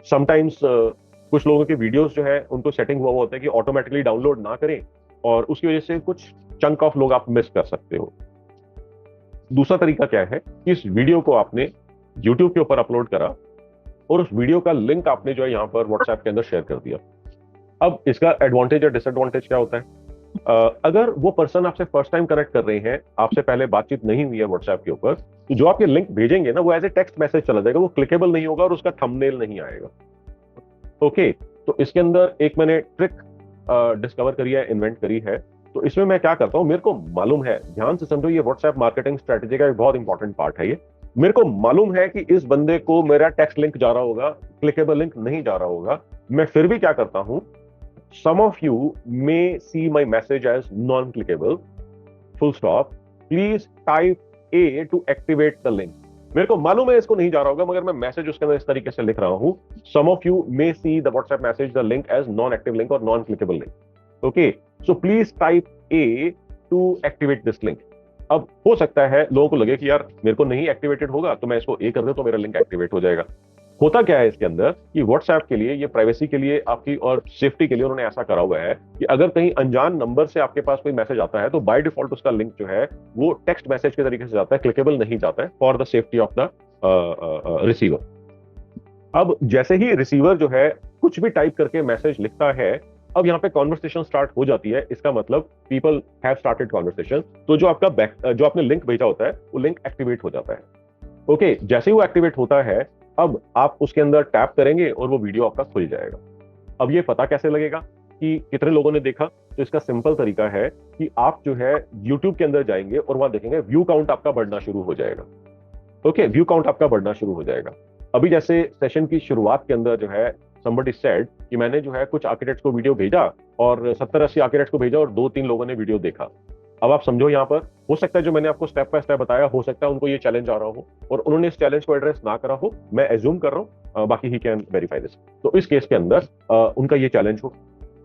समटाइम्स कुछ लोगों के वीडियोस जो है उनको सेटिंग हुआ होता है कि ऑटोमेटिकली डाउनलोड ना करें, और उसकी वजह से कुछ चंक ऑफ लोग आप मिस कर सकते हो. दूसरा तरीका क्या है कि इस वीडियो को आपने YouTube के ऊपर अपलोड करा और उस वीडियो का लिंक आपने जो है यहाँ पर WhatsApp के अंदर शेयर कर दिया. अब इसका एडवांटेज या डिसएडवांटेज क्या होता है? अगर वो पर्सन आपसे फर्स्ट टाइम कनेक्ट कर रहे हैं, आपसे पहले बातचीत नहीं हुई है WhatsApp के ऊपर, तो जो आप ये लिंक भेजेंगे ना वो एज ए टेक्स्ट मैसेज चला जाएगा, वो क्लिकेबल नहीं होगा और उसका थंबनेल नहीं आएगा. ओके, तो इसके अंदर एक मैंने ट्रिक डिस्कवर करी है, इन्वेंट करी है. तो इसमें मैं क्या करता हूं, मेरे को मालूम है, ध्यान से समझो, ये WhatsApp मार्केटिंग स्ट्रेटेजी का एक बहुत इंपॉर्टेंट पार्ट है. ये मेरे को मालूम है कि इस बंदे को मेरा टेक्स्ट लिंक जा रहा होगा, क्लिकेबल लिंक नहीं जा रहा होगा. मैं फिर भी क्या करता हूं, some of you may see my message as non-clickable, full stop. Please type A to activate the link. मेरे को मालूम है इसको नहीं जा रहा होगा, मगर मैं मैसेज उसके अंदर इस तरीके से लिख रहा हूं. Some of you may see the WhatsApp message, the link as non-active link or non-clickable link. Okay, so please type A to activate this link. अब हो सकता है लोगों को लगे कि यार मेरे को नहीं एक्टिवेटेड होगा, तो मैं इसको A कर दूं तो मेरा लिंक एक्टिवेट हो जाएगा. होता क्या है इसके अंदर कि WhatsApp के लिए, ये प्राइवेसी के लिए आपकी और सेफ्टी के लिए उन्होंने ऐसा करा हुआ है कि अगर कहीं अनजान नंबर से आपके पास कोई मैसेज आता है तो बाय डिफॉल्ट उसका लिंक जो है वो टेक्स्ट मैसेज के तरीके से जाता है, क्लिकेबल नहीं जाता है, for the safety of the receiver. अब जैसे ही रिसीवर जो है कुछ भी टाइप करके मैसेज लिखता है, अब यहाँ पे कॉन्वर्सेशन स्टार्ट हो जाती है. इसका मतलब पीपल हैव स्टार्टेड कॉन्वर्सेशन. तो जो आपका जो आपने लिंक भेजा होता है वो लिंक एक्टिवेट हो जाता है. ओके, जैसे ही वो एक्टिवेट होता है, अब आप उसके अंदर टैप करेंगे और वो वीडियो आपका खुल जाएगा. अब ये पता कैसे लगेगा कि कितने लोगों ने देखा? तो इसका सिंपल तरीका है कि आप जो है YouTube के अंदर जाएंगे और वहां देखेंगे व्यू काउंट आपका बढ़ना शुरू हो जाएगा. ओके, व्यू काउंट आपका बढ़ना शुरू हो जाएगा. अभी जैसे सेशन की शुरुआत के अंदर जो है somebody said कि मैंने जो है कुछ आर्किटेक्ट्स को वीडियो भेजा और 70-80 आर्किटेक्ट्स को भेजा और 2-3 लोगों ने वीडियो देखा. अब आप समझो, यहाँ पर हो सकता है जो मैंने आपको स्टेप बाय स्टेप बताया, हो सकता है उनको ये चैलेंज आ रहा हो और उन्होंने इस चैलेंज को एड्रेस ना करा हो. मैं एज्यूम कर रहा हूँ, बाकी ही कैन वेरीफाई दिस. तो इस केस के अंदर उनका ये चैलेंज हो.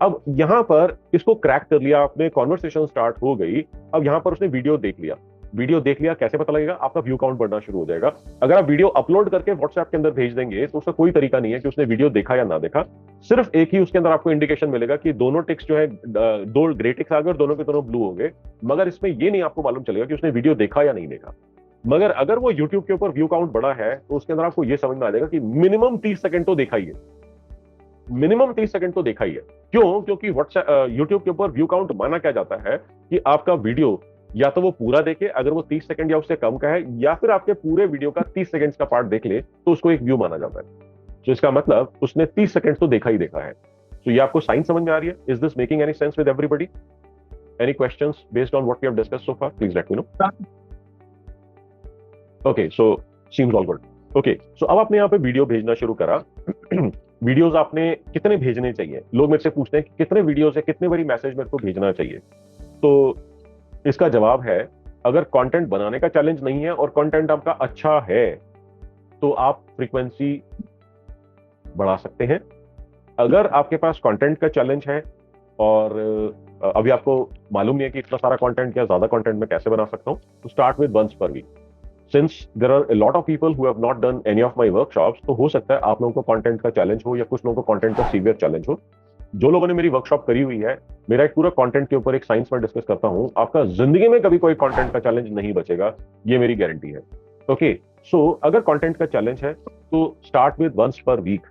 अब यहाँ पर इसको क्रैक कर लिया आपने, कॉन्वर्सेशन स्टार्ट हो गई. अब यहाँ पर उसने वीडियो देख लिया. वीडियो देख लिया, कैसे पता लगेगा? आपका व्यू काउंट बढ़ना शुरू हो जाएगा। अगर आप वीडियो अपलोड करके व्हाट्सएप के अंदर भेज देंगे तो उसका कोई तरीका नहीं है कि उसने वीडियो देखा या ना देखा। सिर्फ एक ही उसके अंदर आपको इंडिकेशन मिलेगा कि दोनों टिक्स जो है, दो ग्रे टिक्स आ गए और दोनों के दोनों ब्लू हो गए, मगर इसमें ये नहीं आपको मालूम चलेगा कि उसने वीडियो देखा या नहीं देखा। मगर अगर वो यूट्यूब के ऊपर व्यू काउंट बढ़ा है तो उसके अंदर आपको ये समझ में आ जाएगा कि मिनिमम 30 सेकंड तो देखा ही है, मिनिमम 30 सेकंड तो देखा ही है। क्यों? क्योंकि व्हाट्सएप यूट्यूब के ऊपर व्यू काउंट माना क्या जाता है कि आपका वीडियो या तो वो पूरा देखे, अगर वो 30 सेकंड या उससे कम का है, या फिर आपके पूरे वीडियो का 30 सेकंड का पार्ट देख ले तो उसको एक व्यू माना जाता है। तो इसका मतलब उसने 30 सेकंड तो देखा ही देखा है। तो ये आपको साइंस समझ में आ रही है? Is this making any sense with everybody? Any questions based on what we have discussed so far? Please let me know. Okay, so seems all good. Okay, so अब आपने यहाँ पे वीडियो भेजना शुरू करा। वीडियोस आपने कितने भेजने चाहिए? लोग मेरे से पूछते हैं कि कितने वीडियोस है, कितने बड़ी मैसेज मेरे को भेजना चाहिए? तो इसका जवाब है, अगर कंटेंट बनाने का चैलेंज नहीं है और कंटेंट आपका अच्छा है तो आप फ्रीक्वेंसी बढ़ा सकते हैं। अगर आपके पास कंटेंट का चैलेंज है और अभी आपको मालूम नहीं है कि इतना सारा कंटेंट या ज्यादा कंटेंट मैं कैसे बना सकता हूं, तो start with once per week. Since there are a lot of people who have not done any of my workshops, तो हो सकता है आप लोगों को कंटेंट का चैलेंज हो या कुछ लोगों को कंटेंट का सीवियर चैलेंज हो। जो लोगों ने मेरी वर्कशॉप करी हुई है, मेरा एक पूरा कंटेंट के ऊपर एक साइंस में डिस्कस करता हूं, आपका जिंदगी में कभी कोई कंटेंट का चैलेंज नहीं बचेगा, ये मेरी गारंटी है। ओके, सो अगर कंटेंट का चैलेंज है तो start with once per week.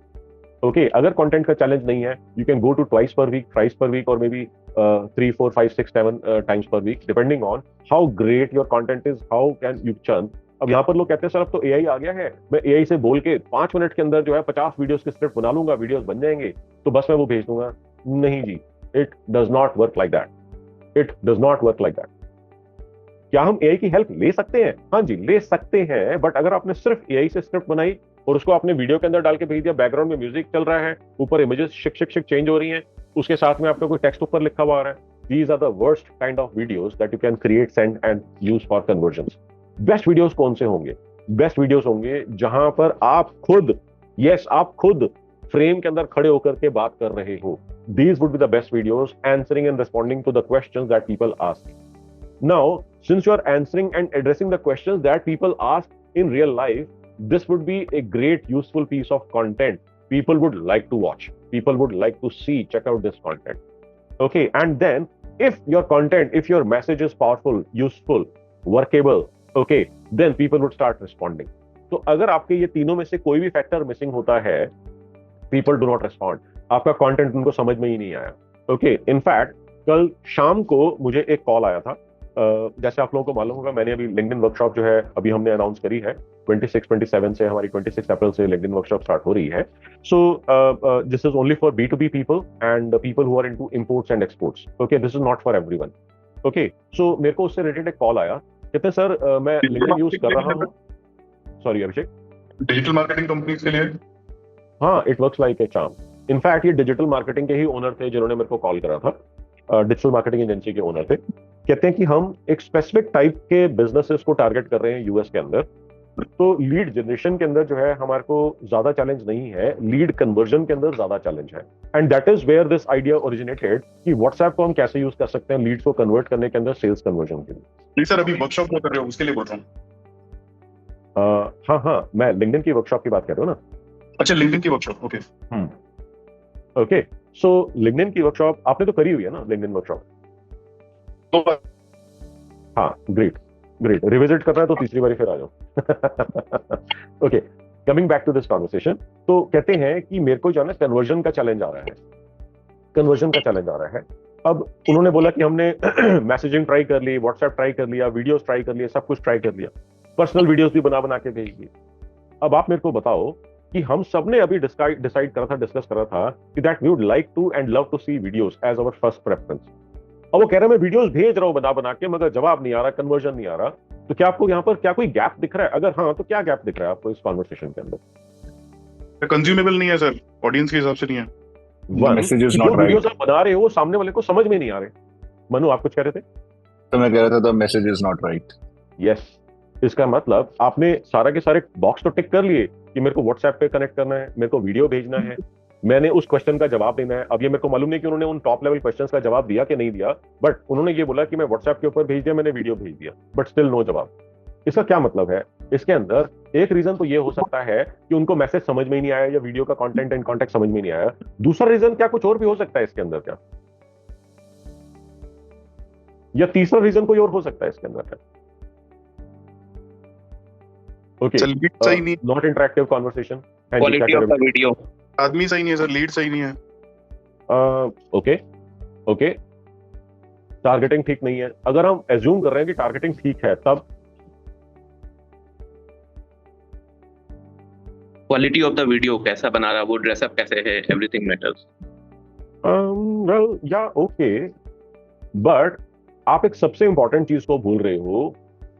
Okay, अगर कंटेंट का चैलेंज नहीं है, you can go to twice per week, thrice per week, और maybe 3, 4, 5, 6, 7 times per week, depending on how great your content is, how can you churn. अब यहाँ पर लोग कहते हैं सर अब तो एआई आ गया है, मैं एआई से बोल के 5 मिनट के अंदर जो है 50 वीडियोस की स्क्रिप्ट बना लूंगा, वीडियोस बन जाएंगे, तो बस मैं वो भेज दूंगा। नहीं जी, it does not work like that. It does not work like that. क्या हम एआई की हेल्प ले सकते हैं? हाँ जी, ले सकते हैं, बट अगर आपने सिर्फ एआई से स्क्रिप्ट बनाई और उसको आपने वीडियो के अंदर डाल के भेज दिया, बैकग्राउंड में म्यूजिक चल रहा है, ऊपर इमेजेस शिक शिक शिक चेंज हो रही हैं, उसके साथ में आपका कोई टेक्स्ट ऊपर लिखा हुआ आ रहा है, these are the worst kind of videos that you can create, send and use for conversions. Best videos कौन से होंगे? बेस्ट वीडियोस होंगे जहां पर आप खुद, आप खुद फ्रेम के अंदर खड़े होकर के बात कर रहे हो। These would be the best videos, answering and responding to the questions that people ask. Now, since you are answering and addressing the questions that people ask in real life, this would be a great, useful piece of content. People would like to watch. People would like to see, check out this content. Okay, and then if your content, if your message is powerful, useful, workable, okay, then people would start responding. तो अगर आपके ये तीनों में से कोई भी factor missing होता है, people do not respond. आपका कंटेंट उनको समझ में ही नहीं आया। ओके, इनफैक्ट कल शाम को मुझे एक कॉल आया था। जैसे आप लोगों को मालूम होगा, मैंने अभी लिंक्डइन वर्कशॉप जो है अभी हमने अनाउंस करी है, 26-27 से हमारी 26 अप्रैल से लिंक्डइन वर्कशॉप स्टार्ट हो रही है। So this is only for B2B people and people who are into imports and exports. Okay, this is not for everyone. Okay, so मेरे को उससे रिलेटेड एक कॉल आया, कहते सर मैं लिंक्डइन यूज कर रहा हूँ। सॉरी अभिषेक, डिजिटल मार्केटिंग कंपनीज के लिए? हाँ, it works like a charm. In fact ये डिजिटल मार्केटिंग के ही ओनर थे जिन्होंने मेरे को कॉल करा था, डिजिटल मार्केटिंग एजेंसी के ओनर थे। कहते हैं कि हम एक स्पेसिफिक टाइप के बिजनेसेस को टारगेट कर रहे हैं यूएस के अंदर, तो लीड जनरेशन के अंदर जो है हमारे को ज्यादा चैलेंज नहीं है, लीड कन्वर्जन के अंदर ज्यादा चैलेंज है। And that is where this idea originated कि व्हाट्सएप को हम कैसे यूज कर सकते हैं लीड्स को कन्वर्ट करने के अंदर सेल्स कन्वर्जन के लिए। नहीं सर, अभी वर्कशॉप में कर रहे हो उसके लिए बोल रहा हूँ। हाँ, मैं लिंक्डइन की वर्कशॉप की बात कर रहा हूँ ना। अच्छा, लिंक्डइन की वर्कशॉप, ओके। ओके, सो लिंक्डइन की वर्कशॉप आपने तो करी हुई है ना, लिंक्डइन वर्कशॉप? तो हाँ, ग्रेट, रिविजिट कर रहा है तो तीसरी बारी फिर आ जाओ। Okay, coming back to this conversation, तो कहते हैं कि मेरे को जो है ना कन्वर्जन का चैलेंज आ रहा है। अब उन्होंने बोला कि हमने मैसेजिंग ट्राई कर ली, व्हाट्सएप ट्राई कर लिया, वीडियोस ट्राई कर लिया, सब कुछ ट्राई कर लिया, पर्सनल वीडियोस भी बना के भेज दिए। अब आप मेरे को बताओ कि हम सब ने अभी डिसाइड डिस्कस करा था कि that we would like to and love to see videos as our first preference. अब वो कह रहे हैं मैं वीडियोस भेज रहा हूं बना के, मगर जवाब नहीं आ रहा, कन्वर्जन नहीं आ रहा। तो क्या आपको यहाँ पर क्या कोई गैप दिख रहा है? अगर हाँ, तो क्या गैप दिख रहा है आपको इस कॉन्वर्सेशन के अंदर? कंज्यूमेबल नहीं है सर, ऑडियंस के हिसाब से नहीं है। वीडियोस आप बना रहे हो सामने वाले को समझ में नहीं आ रहे। मनु, आप कुछ कह रहे थे? तो मैं कह रहा था the message is not right. Yes, इसका मतलब आपने सारा के सारे बॉक्स तो टिक कर लिए कि मेरे को व्हाट्सएप पे कनेक्ट करना है, मेरे को वीडियो भेजना है, मैंने उस क्वेश्चन का जवाब देना है। अब ये मेरे को मालूम नहीं कि उन्होंने उन टॉप लेवल क्वेश्चंस का जवाब दिया कि नहीं दिया, बट उन्होंने ये बोला कि मैं व्हाट्सएप के ऊपर भेज दिया, मैंने वीडियो भेज दिया, बट स्टिल नो जवाब। इसका क्या मतलब है? इसके अंदर एक रीजन तो ये हो सकता है कि उनको मैसेज समझ में ही नहीं आया या वीडियो का कंटेंट एंड कॉन्टेक्ट समझ में नहीं आया। दूसरा रीजन क्या कुछ और भी हो सकता है इसके अंदर क्या? या तीसरा रीजन कोई और हो सकता है इसके अंदर क्या? ओके, सही नहीं, not interactive conversation, quality of the video, आदमी सही नहीं है सर, लीड सही नहीं है। ओके ओके, टारगेटिंग ठीक नहीं है। अगर हम एज्यूम कर रहे हैं कि टारगेटिंग ठीक है, तब क्वालिटी ऑफ द वीडियो कैसा बना रहा, वो ड्रेसअप कैसे है, एवरीथिंग मैटर्स। वेल या ओके, बट आप एक सबसे इंपॉर्टेंट चीज को भूल रहे हो।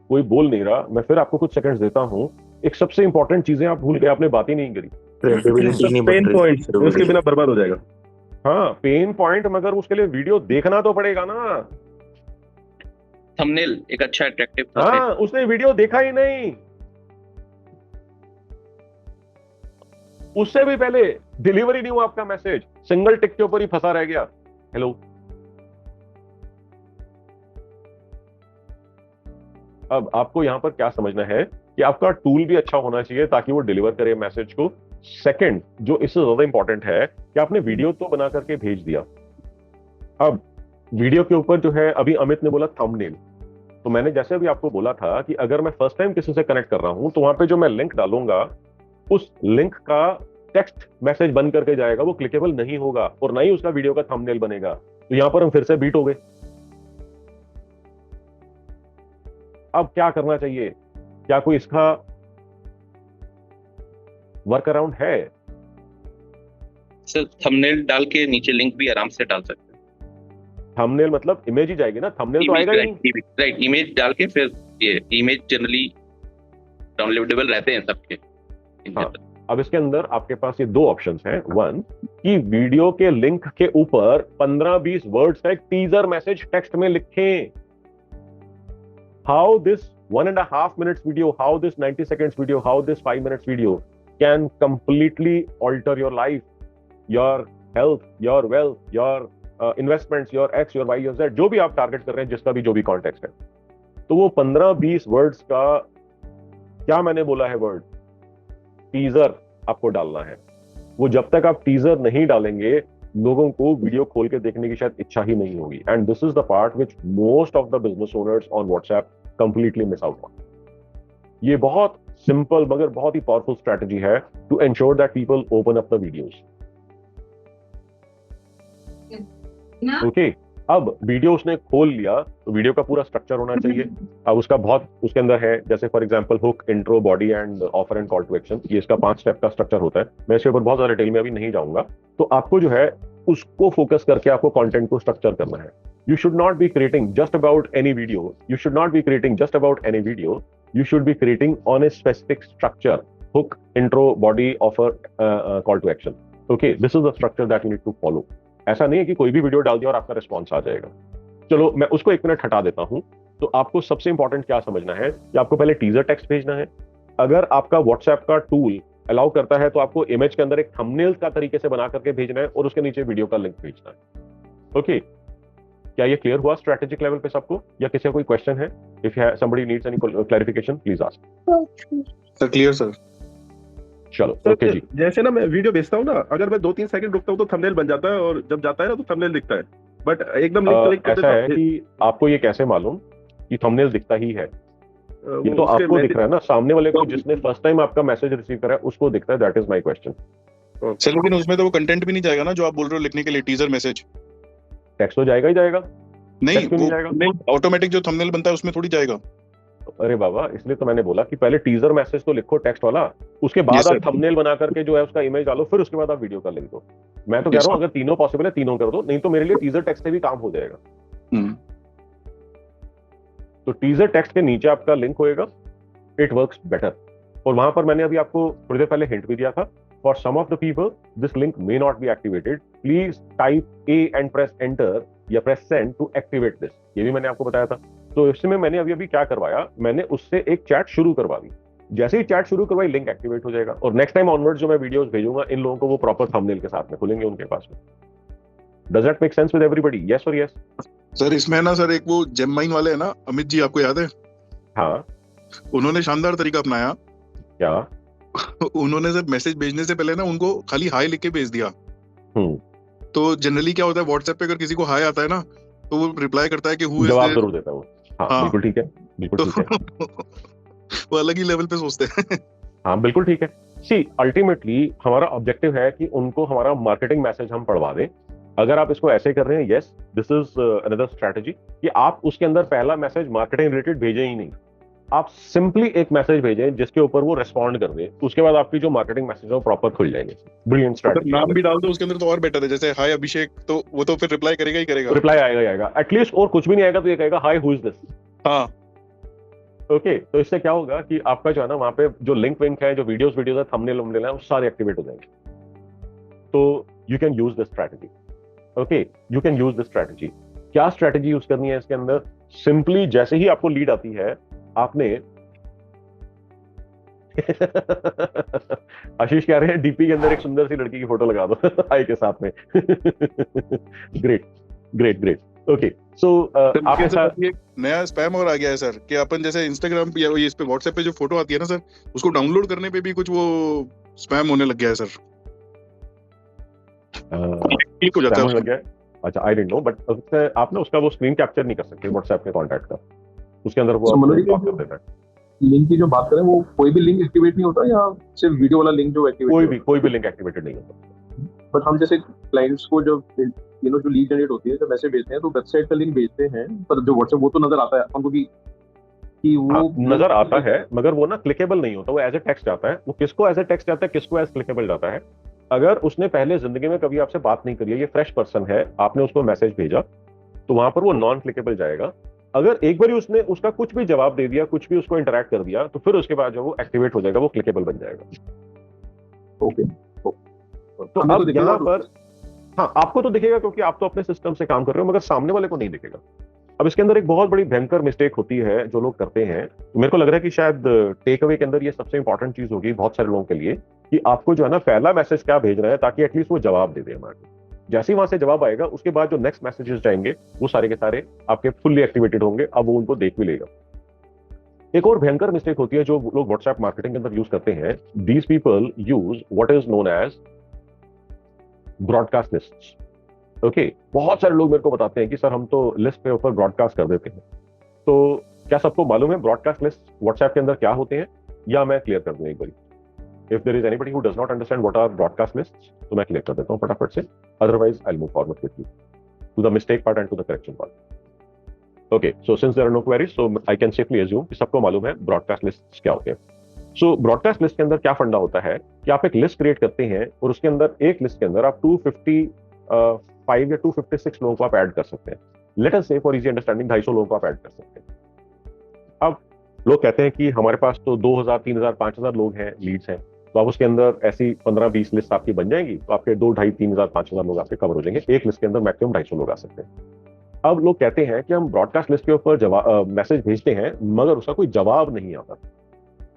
कोई बोल नहीं रहा, मैं फिर आपको कुछ सेकंड्स देता हूं। एक सबसे इंपॉर्टेंट चीजें आप भूल गए, आपने बात ही नहीं करी। पेन पॉइंट उसके बिना बर्बाद हो जाएगा। हाँ, पेन पॉइंट, मगर उसके लिए वीडियो देखना तो पड़ेगा ना। थंबनेल एक अच्छा अट्रैक्टिव था। हाँ, उसने वीडियो देखा ही नहीं। उससे भी पहले डिलीवरी नहीं हुआ आपका मैसेज, सिंगल टिक के ऊपर ही फंसा रह गया। हेलो, अब आपको यहां पर क्या समझना है कि आपका टूल भी अच्छा होना चाहिए ताकि वो डिलीवर करे मैसेज को। सेकंड, जो इससे ज्यादा इंपॉर्टेंट है कि आपने वीडियो तो बना करके भेज दिया। अब वीडियो के ऊपर जो है, अभी अमित ने बोला थंबनेल, तो मैंने जैसे अभी आपको बोला था कि अगर मैं फर्स्ट टाइम किसी से कनेक्ट कर रहा हूं तो वहां पे जो मैं लिंक डालूंगा, उस लिंक का टेक्स्ट मैसेज बन करके जाएगा, वो क्लिकेबल नहीं होगा और ना ही उसका वीडियो का थंबनेल बनेगा। तो यहां पर हम फिर से बीट हो गए। अब क्या करना चाहिए? क्या कोई इसका वर्क अराउंड है? सर थंबनेल डाल के नीचे लिंक भी आराम से डाल सकते हैं। थंबनेल मतलब इमेज ही जाएगी ना, थंबनेल तो आएगा ही नहीं। राइट, इमेज डाल के फिर ये इमेज जनरली डाउनलोडेबल रहते हैं सबके। हाँ, अब इसके अंदर आपके पास ये दो ऑप्शंस हैं। वन, कि वीडियो के लिंक के ऊपर 15-20 वर्ड्स का एक टीजर मैसेज टेक्स्ट में लिखें। How this 1.5 minutes video, how this 90 seconds video, how this 5 minutes video can completely alter your life, your health, your wealth, your investments, your X, your Y, your Z, जो भी आप target कर रहे हैं, जिसका भी जो भी कॉन्टेक्स्ट है। तो वो 15-20 वर्ड्स का, क्या मैंने बोला है वर्ड, टीजर आपको डालना है। वो जब तक आप टीजर नहीं डालेंगे, लोगों को वीडियो खोल के देखने की शायद इच्छा ही नहीं होगी। And this is the part which most of the business owners on WhatsApp completely miss out on. ये बहुत सिंपल मगर बहुत ही पावरफुल स्ट्रेटजी है to ensure that people open up the videos. Okay, अब वीडियो उसने खोल लिया तो वीडियो का पूरा स्ट्रक्चर होना चाहिए। अब उसका बहुत उसके अंदर है, जैसे for example hook, intro, body and offer and call to action. ये इसका 5 स्टेप का स्ट्रक्चर होता है। मैं इसके ऊपर बहुत ज्यादा डिटेल में अभी नहीं जाऊंगा। तो आपको जो है उसको फोकस करके आपको कंटेंट को स्ट्रक्चर करना है। You should not be creating just about any video. You should not be creating just about any video. You should be creating on a specific structure: hook, intro, body, offer, call to action. Okay, this is the structure that you need to follow. ऐसा नहीं है कि कोई भी video डाल दिया और आपका रिस्पॉन्स आ जाएगा। चलो मैं उसको 1 मिनट हटा देता हूं। तो आपको सबसे इंपॉर्टेंट क्या समझना है कि आपको पहले टीजर टेक्स्ट भेजना है। अगर आपका व्हाट्सएप का टूल अलाउ करता है तो आपको इमेज के अंदर एक थंबनेल का तरीके से बना करके भेजना है और उसके नीचे वीडियो का लिंक भेजना है। ओके, क्या ये क्लियर हुआ स्ट्रेटेजिक लेवल पे सबको, या किसी का कोई क्वेश्चन है? If somebody needs any clarification please ask. Sir clear sir. चलो ओके जी। जैसे ना मैं वीडियो भेजता हूँ ना, अगर मैं 2-3 सेकंड रुकता हूँ तो थंबनेल बन जाता है, और जब जाता है ना तो थंबनेल दिखता है, बट एकदम लिंक क्लिक करते ऐसा है कि आपको ये कैसे मालूम कि थंबनेल दिखता ही है? ये तो आपको दिख रहा है ना, सामने वाले को जिसने फर्स्ट टाइम आपका मैसेज रिसीव करा है उसको दिखता है। That is my question. Sir लेकिन उसमें तो वो कंटेंट भी नहीं जाएगा ना जो आप बोल रहे हो लिखने के लिए, टीजर मैसेज। टेक्स्ट तो जाएगा ही जाएगा। नहीं, वो ऑटोमेटिक जो थंबनेल बनता है उसमें थोड़ी जाएगा। अरे बाबा, इसलिए तो मैंने बोला कि पहले टीजर मैसेज तो लिखो टेक्स्ट वाला, उसके बाद आप थंबनेल बना करके जो है उसका इमेज डालो, फिर उसके बाद आप वीडियो का लिंक दो। मैं तो कह रहा हूँ अगर तीनों पॉसिबल है तीनों कर दो, नहीं तो मेरे लिए टीजर टेक्स्ट से भी काम हो जाएगा। तो टीजर टेक्स्ट के नीचे आपका लिंक होएगा, इट वर्क्स बेटर। और वहां पर मैंने अभी आपको थोड़ी देर पहले हिंट भी दिया था, for some of the people this link may not be activated, please type A and press enter या press send to activate this. ये भी मैंने आपको बताया था। तो इसमें मैंने अभी क्या करवाया, मैंने उससे एक चैट शुरू करवा दी जैसे ही चैट शुरू करवाई लिंक एक्टिवेट हो जाएगा, और नेक्स्ट टाइम ऑनवर्ड जो मैं वीडियोस भेजूंगा इन लोगों को वो प्रॉपर थंबनेल के साथ में खुलेंगे उनके पास में। Does that make sense with everybody? Yes और यस? सर इसमें ना सर एक वो जेममाइन वाले है ना अमित जी, आपको याद है? हाँ, उन्होंने शानदार तरीका अपनाया। क्या? उन्होंने सर मैसेज भेजने से पहले ना उनको खाली हाय लिख के भेज दिया। तो जनरली क्या होता है व्हाट्सएप पे अगर किसी को हाय आता है ना तो वो रिप्लाई करता है कि हु इज, जवाब जरूर देता है वो। हाँ, बिल्कुल ठीक है, बिल्कुल ठीक है। वो अलग ही लेवल पे सोचते हैं। हाँ बिल्कुल ठीक है। सी अल्टीमेटली हमारा ऑब्जेक्टिव है कि उनको हमारा मार्केटिंग मैसेज हम पढ़वा दें। अगर आप इसको ऐसे कर रहे हैं, yes this is another strategy, कि आप उसके अंदर पहला मैसेज मार्केटिंग रिलेटेड भेजें ही नहीं, आप सिंपली एक मैसेज भेजें जिसके ऊपर वो रेस्पॉन्ड कर दे, उसके बाद आपकी जो मार्केटिंग मैसेज है वो प्रॉपर खुल जाएंगे। Brilliant strategy. नाम भी डाल दो उसके अंदर तो और बेटर है, जैसे हाय अभिषेक, तो वो तो फिर रिप्लाई करेगा ही करेगा। रिप्लाई आएगा ही आएगा एटलीस्ट, और कुछ भी नहीं आएगा तो ये कहेगा हाय हु इज दिस। हाँ ओके, तो इससे क्या होगा कि आपका जो है ना वहां पे जो लिंक विंक है, जो वीडियोस है, थंबनेल वंबनेल है, वो सारे एक्टिवेट हो जाएंगे। तो you can use this strategy. Okay, you can use this strategy. क्या स्ट्रेटजी यूज करनी है इसके अंदर? सिंपली जैसे ही आपको लीड आती है, आपने आशीष कह रहे हैं डीपी के अंदर एक सुंदर सी लड़की की फोटो लगा दो हाय के साथ में। Great great great. ओके, सो आपके साथ एक नया स्पैम और आ गया है सर, कि अपन जैसे इंस्टाग्राम पे या इस पे व्हाट्सएप पे जो फोटो आती है ना सर, उसको डाउनलोड करने पे भी कुछ वो स्पैम होने लग गया है सर। क्लिक हो जाता है लग गया। अच्छा, आई डिडंट नो, बट आप ना उसका वो स्क्रीन कैप्चर नहीं कर सकते व्हाट्सएप के कॉन्टैक्ट का, उसके अंदर वो ब्लॉक कर देता है। लिंक की जो बात करें, वो कोई भी लिंक एक्टिवेट नहीं होता, या सिर्फ वीडियो वाला लिंक जो एक्टिवेट? कोई भी लिंक एक्टिवेटेड नहीं होता। बट हम जैसे क्लाइंट्स को जो जो लीड जनरेट होती है, जब मैसेज भेजते हैं तो वेबसाइट का लिंक भेजते हैं, पर जो व्हाट्सएप वो तो नजर आता है हमको कि वो नजर आता है, मगर वो ना क्लिकेबल नहीं होता, वो एज ए टेक्स्ट आता है। वो किसको एज ए टेक्स्ट आता है, किसको एज क्लिकेबल जाता है? अगर उसने पहले जिंदगी में कभी आपसे बात नहीं करी है, ये फ्रेश पर्सन है, आपने उसको मैसेज भेजा, तो वहां पर वो नॉन क्लिकेबल जाएगा। अगर एक बार उसने उसका कुछ भी जवाब दे दिया, कुछ भी उसको इंटरैक्ट कर दिया, तो फिर उसके बाद जो वो एक्टिवेट हो जाएगा, वो क्लिकेबल बन जाएगा। ओके, तो अब यहाँ पर हाँ, आपको तो दिखेगा क्योंकि आप तो अपने सिस्टम से काम कर रहे हो, मगर सामने वाले को नहीं दिखेगा। अब इसके अंदर एक बहुत बड़ी भयंकर मिस्टेक होती है जो लोग करते हैं, तो मेरे को लग रहा है कि शायद टेक अवे के अंदर ये सबसे इंपॉर्टेंट चीज होगी बहुत सारे लोगों के लिए, कि आपको जो है ना पहला मैसेज क्या भेज रहा है, ताकि एटलीस्ट वो जवाब दे दे हमारे। जैसे ही वहां से जवाब आएगा, उसके बाद जो नेक्स्ट मैसेजेस जाएंगे वो सारे के सारे आपके फुल्ली एक्टिवेटेड होंगे, अब वो उनको देख भी लेगा। एक और भयंकर मिस्टेक होती है जो लोग व्हाट्सएप मार्केटिंग के अंदर यूज करते हैं, these people use what is known as broadcast lists. Okay, बहुत सारे लोग मेरे को बताते हैं कि सर हम तो लिस्ट पे ऊपर ब्रॉडकास्ट कर देते हैं। तो क्या सबको मालूम है ब्रॉडकास्ट लिस्ट व्हाट्सएप के अंदर क्या होते हैं, या मैं क्लियर कर दूं एक बार? If there is anybody who does not understand what are broadcast lists, तो मैं क्लियर कर देता हूं फटाफट से, otherwise I will move forward with you to the mistake part and to the correction part. Okay, so since there are no queries, so I can safely assume कि सबको मालूम है ब्रॉडकास्ट लिस्ट्स क्या होते हैं। सो ब्रॉडकास्ट लिस्ट के अंदर क्या फंडा होता है कि आप एक लिस्ट क्रिएट करते हैं, और उसके अंदर एक लिस्ट के अंदर आप 255 या 256 लोगों को आप ऐड कर सकते हैं। लेट अस से फॉर इजी अंडरस्टैंडिंग 250 लोगों को आप ऐड कर सकते हैं। अब लोग कहते हैं कि हमारे पास तो 2000, 3000, 5000 लोग हैं, लीड्स हैं, तो आप उसके अंदर ऐसी 15-20 लिस्ट आपकी बन जाएंगी, तो आपके 2, 2.5, 3000, 5000 लोग आपके कवर हो जाएंगे। एक लिस्ट के अंदर मैक्सिमम 250 लोग आ सकते हैं। अब लोग कहते हैं कि हम ब्रॉडकास्ट लिस्ट के ऊपर मैसेज भेजते हैं, मगर उसका कोई जवाब नहीं आता।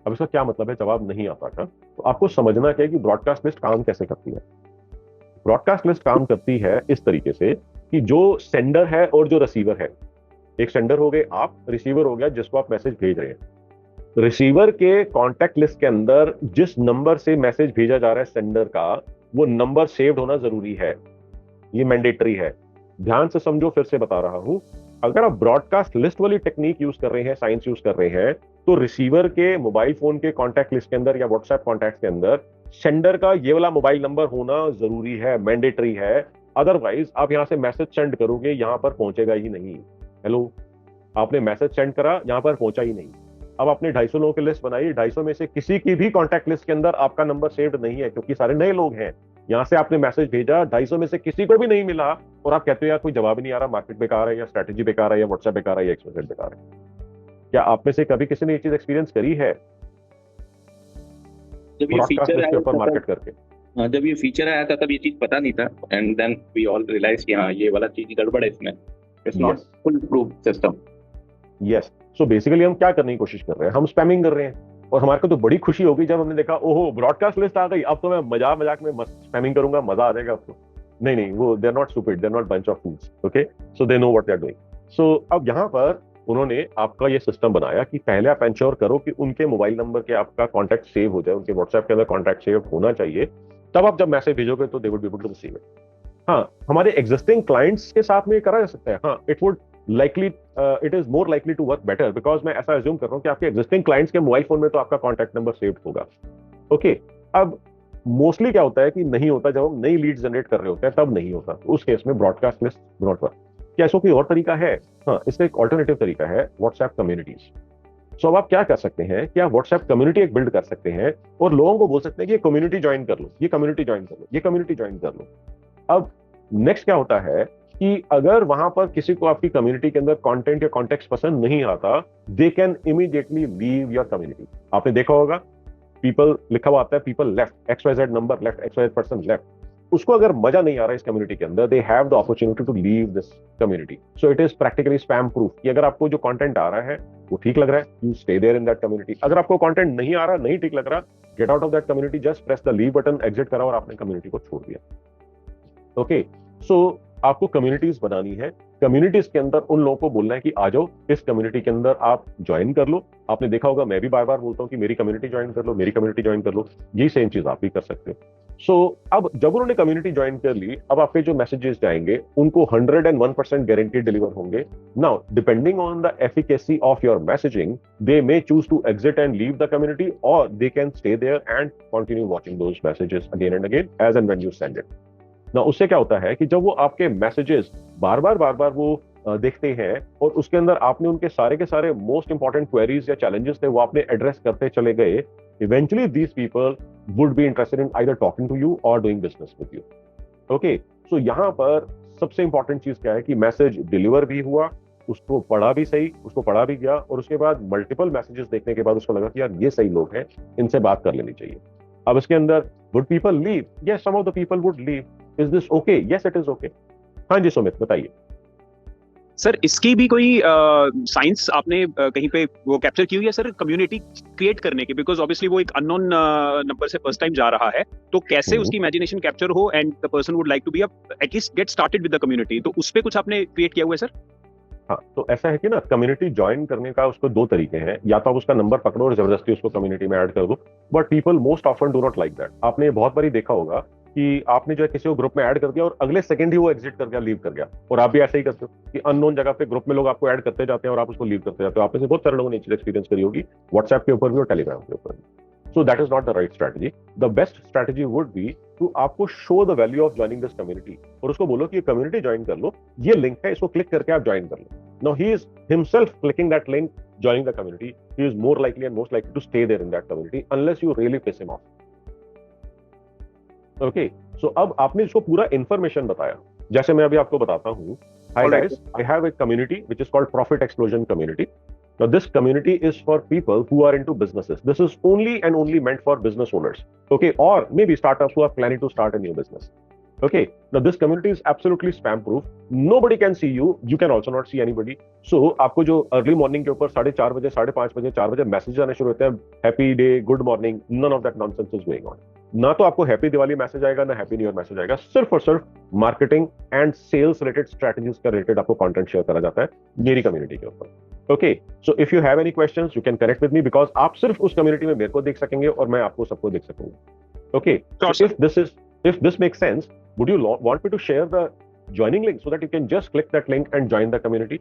अब इसका क्या मतलब है जवाब नहीं आता का? तो आपको समझना है कि ब्रॉडकास्ट लिस्ट काम कैसे करती है। ब्रॉडकास्ट लिस्ट काम करती है इस तरीके से कि जो सेंडर है और जो रिसीवर है, एक सेंडर हो गए आप, रिसीवर हो गया जिसको आप मैसेज भेज रहे हैं। रिसीवर के कॉन्टैक्ट लिस्ट के अंदर जिस नंबर से मैसेज भेजा जा रहा है सेंडर का, वो नंबर सेव्ड होना जरूरी है, ये मैंडेटरी है। ध्यान से समझो, फिर से बता रहा हूं, अगर आप ब्रॉडकास्ट लिस्ट वाली टेक्निक यूज कर रहे हैं, साइंस यूज कर रहे हैं, तो रिसीवर के मोबाइल फोन के कॉन्टैक्ट लिस्ट के अंदर या व्हाट्सएप कॉन्टैक्ट के अंदर सेंडर का ये वाला मोबाइल नंबर होना जरूरी है, मैंडेटरी है। अदरवाइज आप यहां से मैसेज सेंड करोगे, यहां पर पहुंचेगा ही नहीं। हेलो, आपने मैसेज सेंड करा, यहां पर पहुंचा ही नहीं। अब आपने 250 लोगों की लिस्ट बनाई, 250 में से किसी की भी कॉन्टैक्ट लिस्ट के अंदर आपका नंबर सेव्ड नहीं है, क्योंकि सारे नए लोग हैं। यहां से आपने मैसेज भेजा, 250 में से किसी को भी नहीं मिला, और आप कहते हो यार कोई जवाब ही नहीं आ रहा, मार्केट बेकार है, या स्ट्रेटेजी बेकार है, या व्हाट्सएप बेकार है, या एक्सप्रेस बेकार है। क्या आप में से कभी किसी ने ये चीज एक्सपीरियंस करी है? जब ये फीचर आया था मार्केट करके, जब ये फीचर आया था तब ये चीज पता नहीं था, and then we all realize कि हाँ ये वाला चीज गड़बड़ है इसमें, it's not fool proof system. Yes, so basically हम क्या करने की कोशिश कर रहे हैं? हम स्पैमिंग कर रहे हैं। और हमारे को तो बड़ी खुशी होगी जब हमने देखा ओहो ब्रॉडकास्ट लिस्ट आ गई, अब तो मैं मजाक में स्पैमिंग करूंगा, मजा आ जाएगा आपको। नहीं, वो they are not stupid, they are not bunch of fools, okay, so they know what they are doing. So अब यहाँ पर उन्होंने आपका ये सिस्टम बनाया कि पहले आप इंश्योर करो कि उनके मोबाइल नंबर के आपका कॉन्टैक्ट सेव हो जाए, उनके व्हाट्सएप के अंदर कॉन्टैक्ट सेव होना चाहिए, तब आप जब मैसेज भेजोगे तो they would be able to receive it. हाँ, हमारे एग्जिस्टिंग क्लाइंट्स के साथ में करा जा सकता है। हाँ, it is more likely to work better, because मैं ऐसा एज्यूम कर रहा हूँ कि आपके एग्जिस्टिंग क्लाइंट्स के मोबाइल फोन में तो आपका कॉन्टैक्ट नंबर सेव्ड होगा। ओके, अब मोस्टली क्या होता है कि नहीं होता, जब हम नई लीड जनरेट कर रहे होते हैं तब नहीं होता, उस केस में ब्रॉडकास्ट लिस्ट नॉट वर्क। क्या इसको कोई और तरीका है? हाँ, इसका एक ऑल्टरनेटिव तरीका है व्हाट्सएप कम्युनिटीज। सो अब आप क्या कर सकते हैं कि आप व्हाट्सएप कम्युनिटी एक बिल्ड कर सकते हैं और लोगों को बोल सकते हैं कि ये कम्युनिटी ज्वाइन कर लो, ये कम्युनिटी ज्वाइन कर लो, ये कम्युनिटी ज्वाइन कर लो। अब नेक्स्ट क्या होता है कि अगर वहां पर किसी को आपकी कम्युनिटी के अंदर कंटेंट या कॉन्टेक्स्ट पसंद नहीं आता, they can immediately leave your community. आपने देखा होगा पीपल लिखा हुआ आता है, people left, XYZ number left, XYZ person left. उसको अगर मजा नहीं आ रहा है इस कम्युनिटी के अंदर, they have the opportunity to leave this community. So it is practically spam proof कि अगर आपको जो कंटेंट आ रहा है वो ठीक लग रहा है, you stay there in that community. अगर आपको कंटेंट नहीं आ रहा, नहीं ठीक लग रहा, get out of that community, just press the leave button, exit करा और आपने कम्युनिटी को छोड़ दिया। ओके, सो आपको कम्युनिटीज बनानी है। कम्युनिटीज के अंदर उन लोगों को बोलना है कि आ जाओ इस कम्युनिटी के अंदर आप ज्वाइन कर लो। आपने देखा होगा मैं भी बार बार बोलता हूँ कि मेरी कम्युनिटी ज्वाइन कर लो, मेरी कम्युनिटी ज्वाइन कर लो। यही सेम चीज आप भी कर सकते हो। सो अब जब उन्होंने कम्युनिटी ज्वाइन कर ली, अब आपके जो मैसेजेस जाएंगे उनको 101% गारंटी डिलीवर होंगे। Now depending on the efficacy of your messaging, they may choose to exit and leave the community, और they can stay there and continue watching those messages again and again as and when you send it. ना उससे क्या होता है कि जब वो आपके मैसेजेस बार बार वो देखते हैं और उसके अंदर आपने उनके सारे के सारे मोस्ट इंपॉर्टेंट क्वेरीज या चैलेंजेस थे वो आपने एड्रेस करते चले गए, eventually these people would be interested in either talking to you और doing business with you. Okay, so यहाँ पर सबसे इंपॉर्टेंट चीज क्या है कि मैसेज डिलीवर भी हुआ, उसको पढ़ा भी सही, उसको पढ़ा भी गया, और उसके बाद मल्टीपल मैसेजेस देखने के बाद उसको लगा कि यार ये सही लोग हैं, इनसे बात कर लेनी चाहिए। अब इसके अंदर would people leave? Yes, some of the people would leave. Is this okay? Yes, it is okay. हाँ जी सुमित बताइए। सर इसकी भी कोई साइंस आपने कहीं पे वो कैप्चर की हुई है सर, कम्युनिटी क्रिएट करने की? बिकॉज ऑब्वियसली वो एक अननोन नंबर से फर्स्ट टाइम जा रहा है, तो कैसे उसकी इमेजिनेशन कैप्चर हो and the person would like to be at least get started with the community, तो उस पे कुछ आपने क्रिएट किया हुआ है सर? हाँ, तो ऐसा है कि ना कम्युनिटी ज्वाइन करने का उसको दो तरीके हैं, या तो आप उसका नंबर पकड़ो और जबरदस्ती उसको कम्युनिटी में ऐड कर दो, but people most often do not like that. आपने बहुत बारी देखा होगा कि आपने जो है किसी को ग्रुप में ऐड कर दिया और अगले सेकंड ही वो एग्जिट कर गया, लीव कर गया, और आप भी ऐसे ही करते हो कि अननोन जगह पे ग्रुप में लोग आपको ऐड करते जाते हैं और आप उसको लीव करते जाते हो। आप में से बहुत सारे लोगों ने चीज एक्सपीरियंस करी होगी, व्हाट्सएप के ऊपर भी और टेलीग्राम के ऊपर भी। So that is not the right strategy. The best strategy would be to आपको show the value of joining this community, और उसको बोलो कि ये community ज्वाइन कर लो, ये लिंक है, इसको क्लिक करके आप ज्वाइन कर लो। Now he is himself clicking that link, joining the community. He is more likely and most likely to stay there in that community unless you really piss him off. Okay, so अब आपने इसको पूरा information बताया, जैसे मैं अभी आपको बताता हूँ। Hi guys, I have a community which is called Profit Explosion Community. Now this community is for people who are into businesses. This is only and only meant for business owners, okay, or maybe startups who are planning to start a new business. Okay, now this community is absolutely spam proof. Nobody can see you, you can also not see anybody. So आपको जो early morning के ऊपर 4:30 बजे, 5:30 बजे, 4 बजे message आने शुरू होते हैं, happy day, good morning, none of that nonsense is going on. ना तो आपको हैप्पी दिवाली मैसेज आएगा, ना हैप्पी न्यू ईयर मैसेज आएगा, सिर्फ और सिर्फ marketing and sales related strategies का रिलेटेड आपको कंटेंट शेयर करा जाता है मेरी कम्युनिटी के ऊपर। Okay, so if you have any questions you can connect with me, because आप सिर्फ उस कम्युनिटी में मेरे को देख सकेंगे और मैं आपको सबको देख सकूंगा। Okay, if this makes sense, would you want me to share the joining link so that you can just click that link and join the community?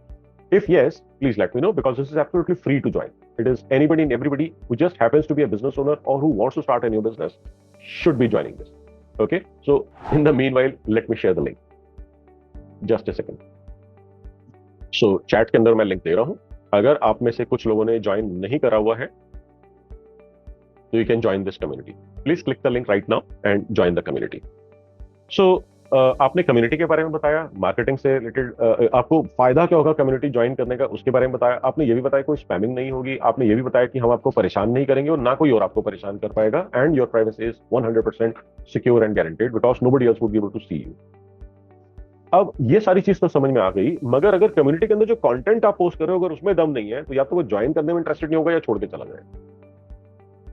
If yes, please let me know, because this is absolutely free to join. It is anybody and everybody who just happens to be a business owner or who wants to start a new business should be joining this. Okay, so in the meanwhile, let me share the link. Just a second. So chat के अंदर मैं link दे रहा हूं। अगर आप में से कुछ लोगों ने ज्वाइन नहीं करा हुआ है तो you can join this community. Please click the link right now and join the community. So आपने कम्युनिटी के बारे में बताया, मार्केटिंग से रिलेटेड आपको फायदा क्या होगा कम्युनिटी ज्वाइन करने का, उसके बारे में बताया। आपने ये भी बताया कोई स्पैमिंग नहीं होगी, आपने ये भी बताया कि हम आपको परेशान नहीं करेंगे और ना कोई और आपको परेशान कर पाएगा, and your privacy is 100% secure and guaranteed because nobody else would be able to see you. अब ये सारी चीज तो समझ में आ गई, मगर अगर कम्युनिटी के अंदर जो कंटेंट आप पोस्ट कर रहे हो अगर उसमें दम नहीं है तो या तो वो ज्वाइन करने में इंटरेस्टेड नहीं होगा या छोड़ के चला जाएगा।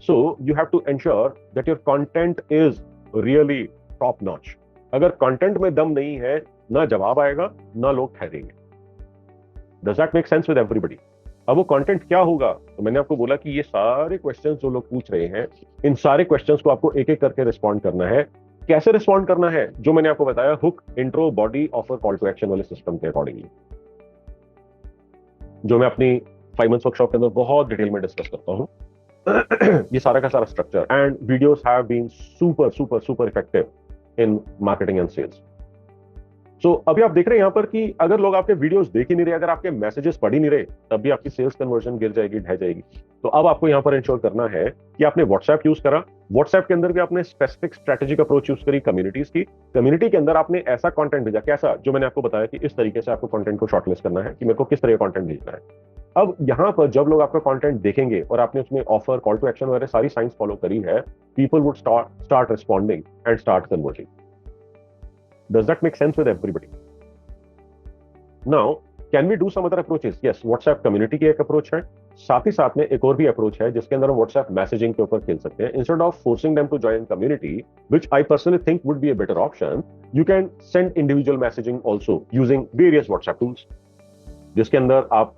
So you have to ensure that your content is really top notch. अगर कंटेंट में दम नहीं है, ना जवाब आएगा, ना लोग ठहरेंगे. Does that make sense with everybody? अब वो कंटेंट क्या होगा? तो मैंने आपको बोला कि ये सारे क्वेश्चंस जो लोग पूछ रहे हैं, इन सारे क्वेश्चंस को आपको एक एक करके रिस्पॉन्ड करना है. कैसे रिस्पॉन्ड करना है? जो मैंने आपको बताया, hook, intro, body, offer, call to action वाले सिस्टम के अकॉर्डिंगली, जो मैं अपनी 5 months वर्कशॉप के अंदर बहुत डिटेल में डिस्कस करता हूं. ये सारा का सारा structure, and videos have been super super super effective in marketing and sales. So अभी आप देख रहे हैं यहाँ पर कि अगर लोग आपके वीडियोस देख ही नहीं रहे, अगर आपके मैसेजेस पढ़ ही नहीं रहे, तब भी आपकी सेल्स कन्वर्जन गिर जाएगी, ढह जाएगी. तो अब आपको यहाँ पर इंश्योर करना है कि आपने व्हाट्सएप यूज करा. व्हाट्सएप के अंदर भी आपने स्पेसिफिक स्ट्रेटेजिक अप्रोच यूज करी कम्युनिटीज की. कम्युनिटी के अंदर आपने ऐसा कंटेंट भेजा, कैसा, जो मैंने आपको बताया कि इस तरीके से आपको कंटेंट को शॉर्टलिस्ट करना है कि मेरे को किस तरह का कंटेंट भेजना है. अब यहाँ पर जब लोग आपका कंटेंट देखेंगे और आपने उसमें ऑफर, कॉल टू एक्शन वगैरह सारी साइंस फॉलो करी है, people would start responding and start converging. Does that make sense with everybody? Now can we do some other approaches? Yes, WhatsApp community की एक अप्रोच है. साथ ही साथ में एक और भी अप्रोच है जिसके अंदर हम व्हाट्सएप मैसेजिंग के ऊपर खेल सकते हैं. Instead of forcing them to join community, which I personally think would be a better option, you can send individual messaging also using various WhatsApp tools, जिसके अंदर आप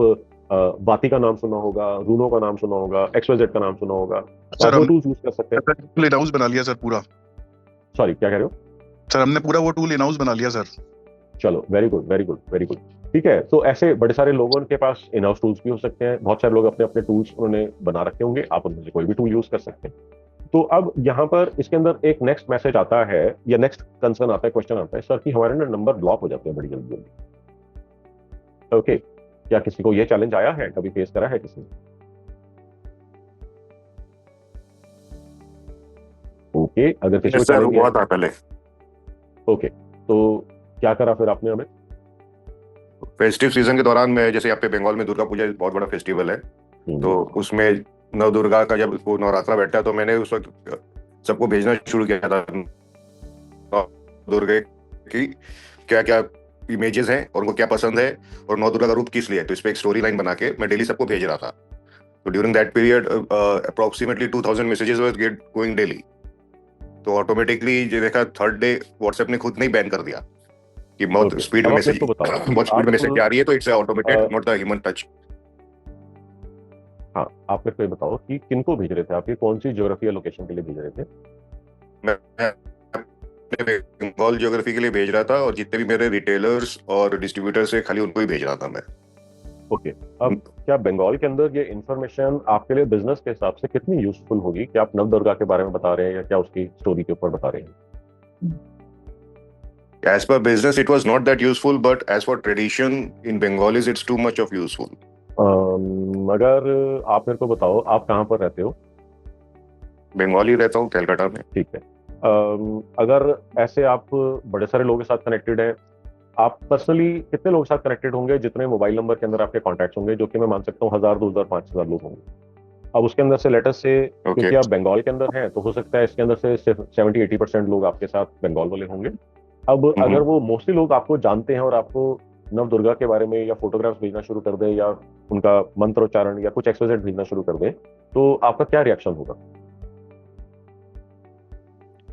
बाती का नाम सुना होगा, रूनो का नाम सुना होगा, XYZ का नाम सुना होगा. सर, वो टूल्स यूज कर सकते हैं. टूल इन हाउस बना लिया सर पूरा. सॉरी, क्या कह रहे हो? सर, हमने पूरा वो टूल इन हाउस बना लिया सर. चलो, very good very good very good. ठीक है, तो ऐसे बड़े सारे लोगों के पास इन हाउस टूल्स भी हो सकते हैं. बहुत सारे लोग अपने अपने टूल्स उन्होंने बना रखे होंगे, आप उनमें से कोई भी टूल यूज कर सकते हैं. तो अब यहाँ पर इसके अंदर एक नेक्स्ट मैसेज आता है, या नेक्स्ट कंसर्न आता है, क्वेश्चन आता है, सर कि हमारे ना नंबर ब्लॉक हो जाते हैं बड़ी जल्दी जल्दी. ओके, क्या किसी को ये चैलेंज आया है, कभी फेस करा है किसी ने? ओके, अगर किसी को चैलेंज हुआ था पहले. ओके, तो क्या करा फिर आपने? हमें फेस्टिव सीजन के दौरान में, जैसे यहाँ पे बंगाल में दुर्गा पूजा बहुत बड़ा फेस्टिवल है, तो उसमें नव दुर्गा का जब वो नवरात्रा बैठता है, तो मैंने उस वक्त सबको भेजना शुरू किया था दुर्गा की क्या क्या इमेजेस हैं और उनको क्या पसंद है और नव दुर्गा का रूप किस लिए है. तो इस पे एक स्टोरी लाइन बना के मैं डेली सबको भेज रहा था. तो during that period approximately 2000 messages were get going daily. तो ऑटोमेटिकली जो देखा, थर्ड डे व्हाट्सएप ने खुद नहीं बैन कर दिया कि बहुत स्पीड में मैसेज आ रही है, तो it's automated, not the human touch. हाँ, आप मेरे को ये बताओ कि किनको भेज रहे थे आप, ये कौन सी ज्योग्राफी या लोकेशन के लिए भेज रहे थे? मैं बंगाल ज्योग्राफी के लिए भेज रहा था, और जितने भी मेरे रिटेलर्स और डिस्ट्रीब्यूटर्स है, खाली उनको ही भेज रहा था मैं. ओके, अब क्या बंगाल के अंदर ये इन्फॉर्मेशन आपके लिए बिजनेस के हिसाब से कितनी यूजफुल होगी? क्या आप नव दुर्गा के बारे में बता रहे हैं या क्या उसकी स्टोरी के ऊपर बता रहे हैं? As per business, it was not that useful, but as for tradition in Bengalis, it's too much of useful. अगर आप मेरे को बताओ, आप कहाँ पर रहते हो? बंगाली रहता हूँ, कलकत्ता में. ठीक है. अगर ऐसे आप बड़े सारे लोगों के साथ कनेक्टेड हैं, आप पर्सनली कितने लोगों के साथ कनेक्टेड होंगे जितने मोबाइल नंबर के अंदर आपके कॉन्टैक्ट्स होंगे, जो कि मैं मान सकता हूँ 1000, 2000, 5000 लोग होंगे. अब उसके अंदर से लेटर से, क्योंकि आप बंगाल के अंदर हैं, तो हो सकता है इसके अंदर से 70-80% लोग आपके साथ बंगाल वाले होंगे. अब अगर वो मोस्टली लोग आपको जानते हैं और आपको नव दुर्गा के बारे में या फोटोग्राफ्स भेजना शुरू कर दें, या उनका मंत्रोच्चारण या कुछ XYZ भेजना शुरू कर दें, तो आपका क्या रिएक्शन होगा?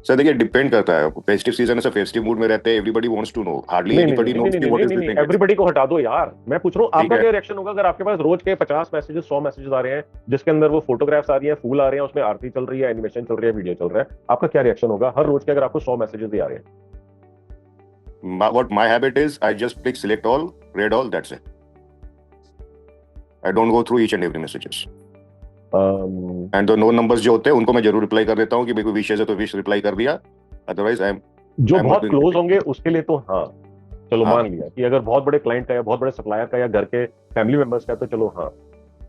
सर देखिए, डिपेंड करता है. फेस्टिव सीजन है, फेस्टिव मूड में रहते हैं, everybody wants to know. Hardly anybody knows what is this thing. Everybody को हटा दो यार, मैं पूछ रहा हूँ आपका क्या रिएक्शन होगा अगर आपके पास रोज के 50 मैसेजेस, 100 मैसेजेस आ रहे हैं, जिसके अंदर वो फोटोग्राफ्स आ रही है, फूल आ रहे हैं, उसमें आरती चल रही है, एनिमेशन चल रही है, वीडियो चल रहा है. आपका क्या रिएक्शन होगा हर रोज के अगर आपको 100 मैसेजेस ही आ रहे हैं? What my habit is, I just click select all, read all, that's it. I don't go through each and every messages. And the no numbers जो होते हैं उनको मैं जरूर रिप्लाई कर देता हूँ कि भाई कोई विशेष है तो विश रिप्लाई कर दिया. अदरवाइज आई एम जो बहुत क्लोज होंगे उसके लिए तो हाँ चलो मान लिया कि अगर बहुत बड़े क्लाइंट का या बहुत बड़े सप्लायर का या घर के फैमिली मेंबर्स का, तो चलो हाँ.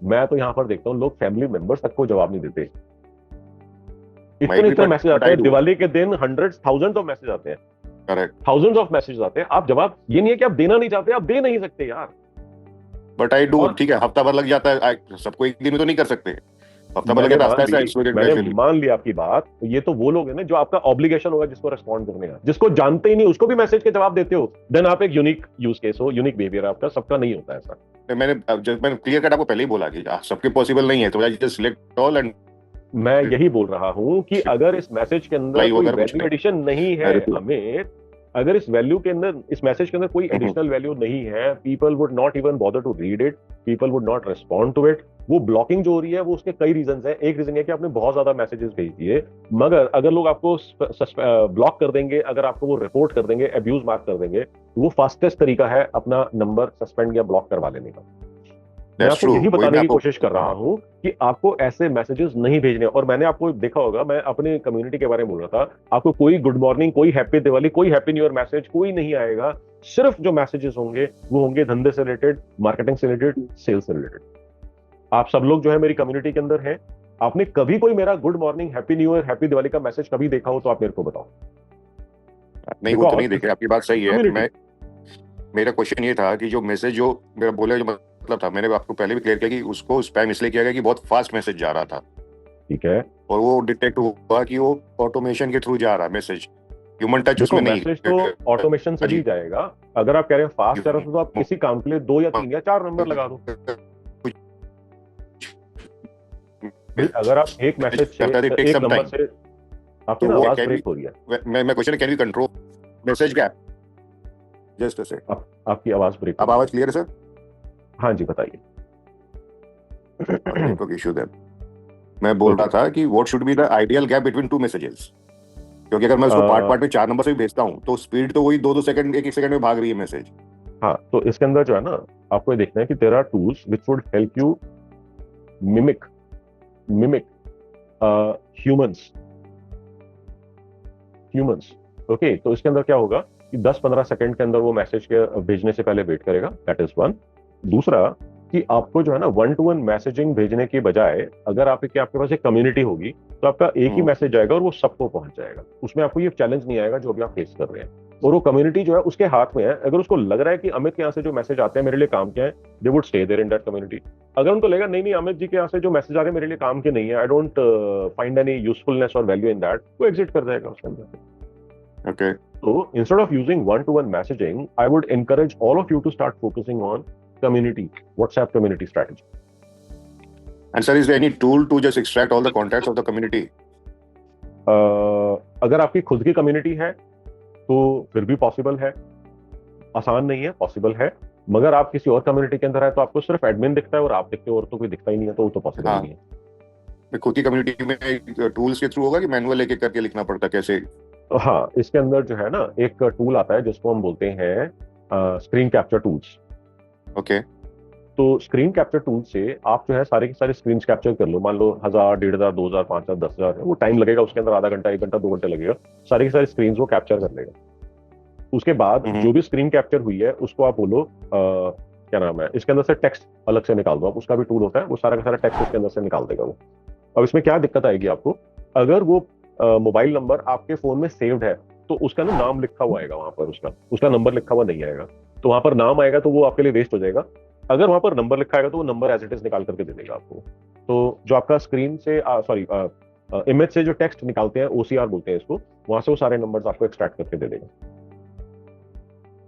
मैं तो यहाँ पर देखता हूँ लोग फैमिली मेंबर्स तक को जवाब नहीं देते. इतने मैसेज आते हैं दिवाली के दिन, हंड्रेड्स, थाउजेंड्स ऑफ मैसेज आते हैं. करेक्ट, थाउजेंड्स ऑफ मैसेज आते हैं. आप जवाब, ये नहीं है कि आप देना नहीं चाहते, आप दे नहीं सकते यार. But I do. ठीक है, हफ्ता भर लग जाता है, सबको एक दिन में तो नहीं कर सकते. हफ्ता भर लग जाता है. मैंने मान लिया आपकी बात. ये तो वो लोग हैं ना जो आपका ऑब्लिगेशन होगा जिसको रिस्पॉन्ड करने का, जिसको जानते ही नहीं उसको भी मैसेज के जवाब देते हो, देन आप एक यूनिक यूज केस हो, यूनिक बिहेवियर आपका. सबका नहीं होता ऐसा. मैंने क्लियर कट आपको पहले ही बोला कि सबके पॉसिबल नहीं है, तो जस्ट सिलेक्ट ऑल एंड मैं यही बोल रहा हूं कि अगर इस मैसेज के अंदर कोई वैल्यू एडिशन नहीं है अमित, अगर इस मैसेज के अंदर कोई एडिशनल वैल्यू नहीं है, people would not even bother to read it, people would not respond to it. वो ब्लॉकिंग जो हो रही है वो उसके कई रीजंस हैं। एक रीजन है कि आपने बहुत ज्यादा मैसेजेस भेज दिए, मगर अगर लोग आपको ब्लॉक कर देंगे, अगर आपको वो रिपोर्ट कर देंगे, अब्यूज मार्क कर देंगे, वो फास्टेस्ट तरीका है अपना नंबर सस्पेंड या ब्लॉक करवा लेने का। मैं आपको यही बताने की कोशिश कर रहा हूं कि आपको ऐसे मैसेजेस नहीं भेजने। और मैंने आपको देखा होगा, मैं अपने कम्युनिटी के बारे में बोल रहा था, आपको कोई गुड मॉर्निंग, कोई हैप्पी दिवाली, कोई हैप्पी न्यू ईयर मैसेज कोई नहीं आएगा। सिर्फ जो मैसेजेस होंगे वो होंगे धंधे से रिलेटेड, मार्केटिंग से रिलेटेड, सेल्स से रिलेटेड। आप सब लोग जो है मेरी कम्युनिटी के अंदर हैं, आपने कभी कोई मेरा good morning, happy new year, happy Diwali का मैसेज कभी देखा हो तो आप मेरे को बताओ। नहीं, वो तो नहीं देखे, आपकी बात सही है। मेरा क्वेश्चन ये था कि जो मैसेज जो मेरा बोले जो मतलब था, मैंने आपको पहले भी क्लियर किया कि उसको स्पैम इसलिए किया गया कि बहुत फास्ट मैसेज जा रहा था, ठीक है, और वो डिटेक्ट हुआ कि वो ऑटोमेशन के थ्रू जा रहा है मैसेज, ह्यूमन टच उसमें नहीं। मैसेज तो ऑटोमेशन से ही जाएगा। अगर आप कह रहे हैं फास्ट जा रहा है तो आप किसी काम के लिए 2 या 3 या 4 नंबर लगा दो। अगर आप एक मैसेज से एक नंबर से, आपकी आवाज ब्रेक हो रही है। मैं question, can we control message gap? Just से आपकी आवाज ब्रेक। अब आवाज क्लियर है सर? हाँ जी, बताइए। इशू देन मैं बोल रहा था कि what should be the ideal gap between 2 messages, क्योंकि अगर मैं उसको पार्ट में 4 नंबर से भी भेजता हूं तो स्पीड तो वही 2-2 सेकंड, 1-1 सेकंड में भाग रही है मैसेज। हाँ, तो इसके अंदर जो है ना, आपको ये देखना है कि there are tools which would help you mimic humans. Okay, तो इसके अंदर क्या होगा कि 10-15 सेकंड के अंदर वो मैसेज के भेजने से पहले वेट करेगा, दैट इज वन। दूसरा कि आपको जो है ना 1-to-1 मैसेजिंग भेजने की बजाय, अगर आपके पास एक कम्युनिटी होगी तो आपका एक ही मैसेज जाएगा और वो सबको पहुंच जाएगा। उसमें आपको ये चैलेंज नहीं आएगा जो अभी आप फेस कर रहे हैं, और वो कम्युनिटी जो है उसके हाथ में है। अगर उसको लग रहा है कि अमित के यहाँ से जो मैसेज आते हैं मेरे लिए काम के हैं, they would stay there in that community. अगर उनको लगेगा नहीं अमित जी के यहाँ से जो मैसेज आ रहे हैं मेरे लिए काम के नहीं है, I don't find any usefulness और वैल्यू इन दैट, वो एग्जिट कर जाएगा उसके अंदर। Okay, so instead of using 1-to-1 messaging, I would encourage all of you to start focusing on community, WhatsApp community strategy. And sir, is there any tool to just extract all the contacts of the community? अगर आपकी खुद की community है तो फिर भी possible है, आसान नहीं है, पॉसिबल है। मगर आप किसी और कम्युनिटी के अंदर है तो आपको सिर्फ एडमिन दिखता है और आप दिखते हो और तो कोई दिखता ही नहीं है, तो वो तो पॉसिबल नहीं है। खुद की कम्युनिटी में टूल्स के थ्रू होगा कि मैनुअल एक-एक करके लिखना पड़ता, कैसे? हाँ, इसके अंदर जो है ना एक टूल आता है जिसको हम बोलते हैं स्क्रीन कैप्चर टूल्स। ओके, तो स्क्रीन कैप्चर टूल से आप जो है सारे के सारे स्क्रीन कैप्चर कर लो। मान लो 1000, 1500, 2000, 5000, 10,000, वो टाइम लगेगा उसके अंदर, आधा घंटा, 1 घंटा, 2 घंटे लगेगा। सारी की सारी स्क्रीन वो कैप्चर कर लेगा। उसके बाद जो भी स्क्रीन कैप्चर हुई है उसको आप बोलो क्या नाम है, इसके अंदर से टेक्स्ट अलग से निकाल दो आप, उसका भी टूल होता है, वो सारा का सारा टेक्स्ट इसके अंदर से निकाल देगा वो। अब इसमें क्या दिक्कत आएगी आपको, अगर वो मोबाइल नंबर आपके फोन में सेव्ड है तो उसका ना नाम लिखा हुआ आएगा वहां पर, उसका नंबर लिखा हुआ नहीं आएगा। तो वहां पर नाम आएगा तो वो आपके लिए वेस्ट हो जाएगा। अगर वहां पर नंबर लिखा आएगा तो वो नंबर एज इट इज निकाल करके दे देगा आपको। तो जो आपका स्क्रीन से इमेज से जो टेक्स्ट निकालते हैं, OCR बोलते हैं इसको, वहां से वो सारे नंबर्स आपको एक्सट्रैक्ट करके दे देगा।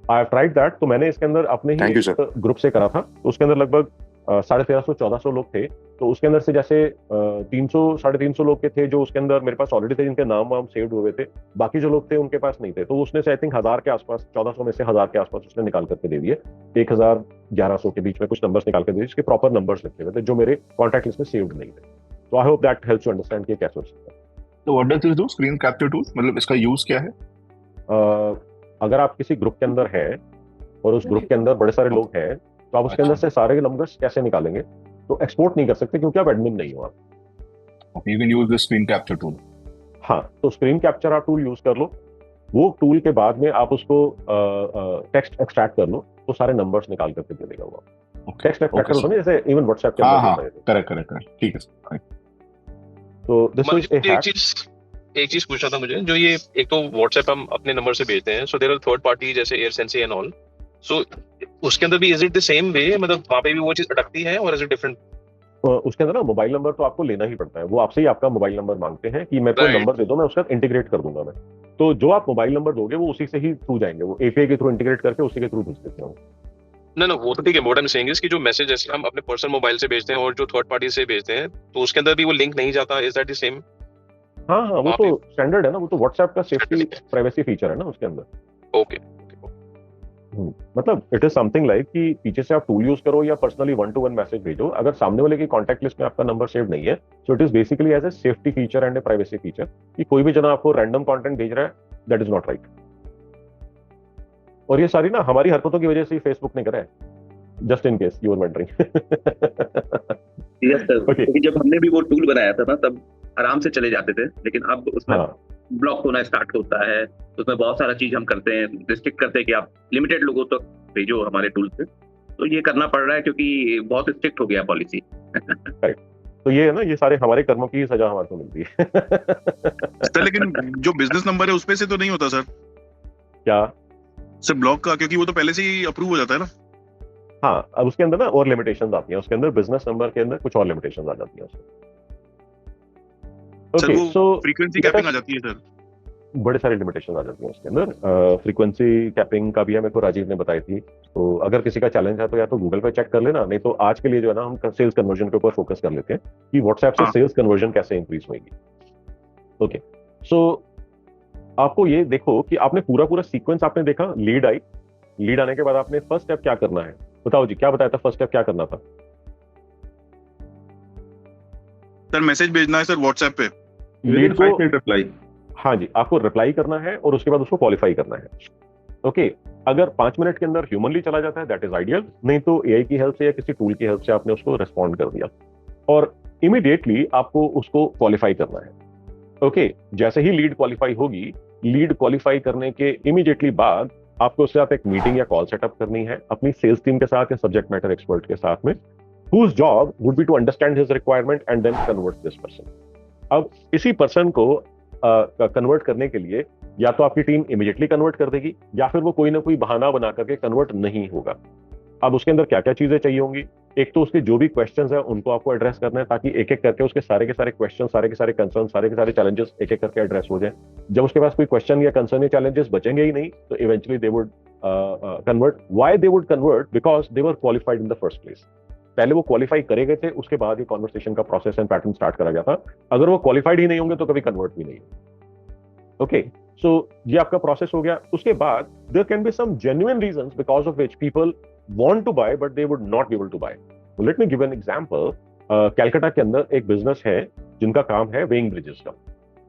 I have tried that. तो मैंने इसके अंदर अपने ही ग्रुप से करा था, तो उसके अंदर लगभग 1350-1400 लोग थे। तो उसके अंदर से जैसे 300-350 लोग के थे जो उसके अंदर मेरे पास ऑलरेडी थे, जिनके नाम वाम सेव्ड हुए थे। बाकी जो लोग थे उनके पास नहीं थे, तो उसने से आई थिंक 1000 के आसपास, 1400 में से 1000 के आसपास उसने निकाल करके दे दिए। 1000-1100 के बीच में कुछ नंबर्स निकाल कर दिए जिसके प्रॉपर नंबर्स लिखे हुए थे, जो मेरे कॉन्टैक्ट लिस्ट में सेव्ड नहीं थे। तो I hope that helps you understand कि कैसे हो सकता है। तो what does this do, screen capture tool, मतलब इसका यूज क्या है? अगर आप किसी ग्रुप के अंदर हैं और उस ग्रुप के अंदर बड़े सारे लोग हैं, तो आप उसके अंदर से सारे नंबर्स कैसे निकालेंगे? तो एक्सपोर्ट नहीं कर सकते क्योंकि आप एडमिन नहीं हो आप। You can use the screen capture tool. हाँ, तो स्क्रीन कैप्चर आप टूल यूज कर लो। वो टूल के बाद में आप उसको टेक्स्ट एक्सट्रैक्ट कर लो, तो सारे नंबर्स निकाल करके दे देगा वो। टेक्स्ट एक्सट्रैक्ट करो, जैसे इवन व्हाट्सएप के अंदर। करेक्ट, ठीक है। तो दिस इज ए हैक। एक चीज पूछना था मुझे, जो ये एक तो व्हाट्सएप हम अपने नंबर से भेजते हैं, so there are third party जैसे एयरसेंसी एंड ऑल, सो उसके अंदर भी is it the same way, मतलब वहां पे भी वो चीज अटकती है और इज इट डिफरेंट? उसके अंदर ना मोबाइल नंबर तो आपको लेना ही पड़ता है, वो आपसे ही आपका मोबाइल नंबर मांगते हैं कि मेरे को नंबर दे दो, मैं उसका इंटीग्रेट कर दूंगा मैं। तो जो आप मोबाइल नंबर दोगे वो उसी से ही थ्रू जाएंगे, वो API के थ्रू इंटीग्रेट करके उसी के थ्रू भेज देते हैं। ना वो तो ठीक है, what I am saying is कि जो मैसेज जैसे हम अपने पर्सनल मोबाइल से भेजते हैं और जो थर्ड पार्टी से भेजते हैं, तो उसके अंदर भी वो लिंक नहीं जाता, इज दैट द सेम? हाँ, वो तो स्टैंडर्ड है ना, वो तो व्हाट्सएप का सेफ्टी प्राइवेसी फीचर है ना उसके अंदर। ओके, मतलब इट इज समथिंग लाइक कि पीछे से आप टूल यूज करो या पर्सनली 1-to-1 मैसेज भेजो, अगर सामने वाले की कॉन्टैक्ट लिस्ट में आपका नंबर सेव नहीं है, so it is basically as a safety feature and a privacy feature कि कोई भी जना आपको रैंडम कंटेंट भेज रहा है, दैट इज नॉट राइट। और ये सारी ना हमारी हरकतों की वजह से ही फेसबुक ने करा है, just in case you are wondering. Yes sir, क्योंकि जब हमने भी वो टूल बनाया था ना, तब आराम से चले जाते थे, लेकिन अब उसमें ब्लॉक होना स्टार्ट होता है, तो उसमें बहुत सारा चीज हम करते हैं, रिस्ट्रिक्ट करते हैं कि आप लिमिटेड लोगों तक भेजो हमारे टूल पे। तो ये करना पड़ रहा है क्योंकि बहुत स्ट्रिक्ट हो गया पॉलिसी। तो ये है ना, ये सारे हमारे कर्मों की सजा हमारे को मिलती है। सर लेकिन जो बिजनेस नंबर है उसपे से तो नहीं होता सर? क्या सर ब्लॉक का? क्योंकि वो तो पहले से ही अप्रूव हो जाता है ना। हाँ, अब उसके अंदर ना और लिमिटेशंस आती हैं, उसके अंदर बिजनेस नंबर के अंदर कुछ और लिमिटेशंस आ जाती हैं उसमें। सर वो फ्रीक्वेंसी कैपिंग आ जाती है सर, बड़े सारे लिमिटेशन आ जाती हैं उसके अंदर। फ्रीक्वेंसी कैपिंग का भी हमें को राजीव ने बताई थी, तो अगर किसी का चैलेंज है तो या तो गूगल पे चेक कर लेना, नहीं तो आज के लिए जो है ना हम सेल्स कन्वर्जन के ऊपर फोकस कर लेते हैं कि व्हाट्सएप से सेल्स कन्वर्जन कैसे इंक्रीज होगी। ओके, सो आपको ये देखो कि आपने पूरा सीक्वेंस आपने देखा, लीड आई, लीड आने के बाद आपने फर्स्ट स्टेप क्या करना है, बताओ जी, क्या बताया था फर्स्ट स्टेप क्या करना था? सर मैसेज भेजना है सर व्हाट्सएप पे, लीड को रिप्लाई। हाँ जी, आपको रिप्लाई करना है और उसके बाद उसको क्वालिफाई करना है। ओके, अगर 5 मिनट के अंदर ह्यूमनली चला जाता है दैट इज आइडियल, नहीं तो एआई की हेल्प से या किसी टूल की हेल्प से आपने उसको रिस्पॉन्ड कर दिया और इमीडिएटली आपको उसको क्वालिफाई करना है। ओके, जैसे ही लीड क्वालिफाई होगी, लीड क्वालिफाई करने के इमीडिएटली बाद आपको उसके साथ एक मीटिंग या कॉल सेटअप करनी है अपनी सेल्स टीम के साथ या सब्जेक्ट मैटर एक्सपर्ट के साथ में, whose job would be to understand his requirement and then convert this person. अब इसी पर्सन को कन्वर्ट करने के लिए या तो आपकी टीम इमीडिएटली कन्वर्ट कर देगी या फिर वो कोई ना कोई बहाना बना करके कन्वर्ट नहीं होगा। अब उसके अंदर क्या क्या चीजें चाहिए होंगी, एक तो उसके जो भी क्वेश्चंस हैं उनको आपको एड्रेस करना है ताकि एक एक करके उसके सारे के सारे क्वेश्चन, सारे के सारे कंसर्न, सारे के सारे चैलेंजेस एक एक करके एड्रेस हो जाए। जब उसके पास कोई क्वेश्चन या कंसर्न या चैलेंजेस बचेंगे ही नहीं तो eventually they would convert. Why they would convert? Because they were qualified in the first place. पहले वो क्वालिफाई करे गए थे, उसके बाद ये कॉन्वर्सेशन का प्रोसेस एंड पैटर्न स्टार्ट करा गया था। अगर वो क्वालिफाइड ही नहीं होंगे तो कभी कन्वर्ट भी नहीं। ओके, सो ये आपका प्रोसेस हो गया। उसके बाद there can be some genuine reasons because of which people want to buy but they would not be able to buy. Let me give an example. Calcutta के अंदर एक बिजनेस है जिनका काम है वेइंग ब्रिजेस का।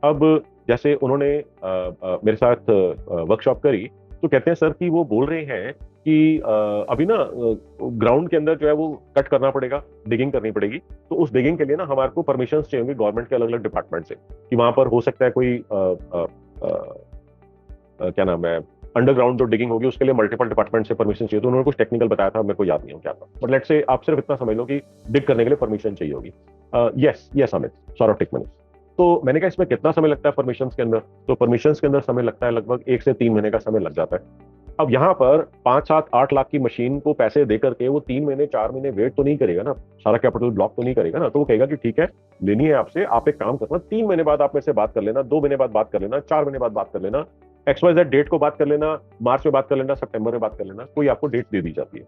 अब जैसे उन्होंने मेरे साथ वर्कशॉप करी तो कहते हैं सर कि वो बोल रहे हैं कि अभी ना ग्राउंड के अंदर जो है वो कट करना पड़ेगा, डिगिंग करनी पड़ेगी, तो उस डिगिंग के लिए ना हमारे को परमिशंस चाहिए होंगी गवर्नमेंट के अलग अलग डिपार्टमेंट से कि वहां पर हो सकता है कोई क्या नाम है, अंडरग्राउंड जो डिगिंग होगी उसके लिए मल्टीपल डिपार्टमेंट से परमिशन चाहिए। तो उन्होंने कुछ टेक्निकल बताया था, मेरे को याद नहीं हो क्या था, बट लेट्स से आप सिर्फ इतना समझ लो कि डिग करने के लिए परमिशन चाहिए होगी। यस अमित, सौरभ टिकमनी। तो मैंने कहा इसमें कितना समय लगता है परमिशन के अंदर? तो परमिशन के अंदर समय लगता है लगभग 1 से 3 महीने का समय लग जाता है। अब यहाँ पर 5, 7, 8 लाख की मशीन को पैसे दे करके वो 3 महीने 4 महीने वेट तो नहीं करेगा ना, सारा कैपिटल ब्लॉक तो नहीं करेगा ना। तो वो कहेगा कि ठीक है लेनी है आपसे, आप एक काम करना, 3 महीने बाद आप मेरे से बात कर लेना, 2 महीने बाद बात कर लेना, 4 महीने बाद बात कर लेना, XYZ डेट को बात कर लेना, मार्च में बात कर लेना, सितंबर में बात कर लेना, कोई आपको डेट दे दी जाती है।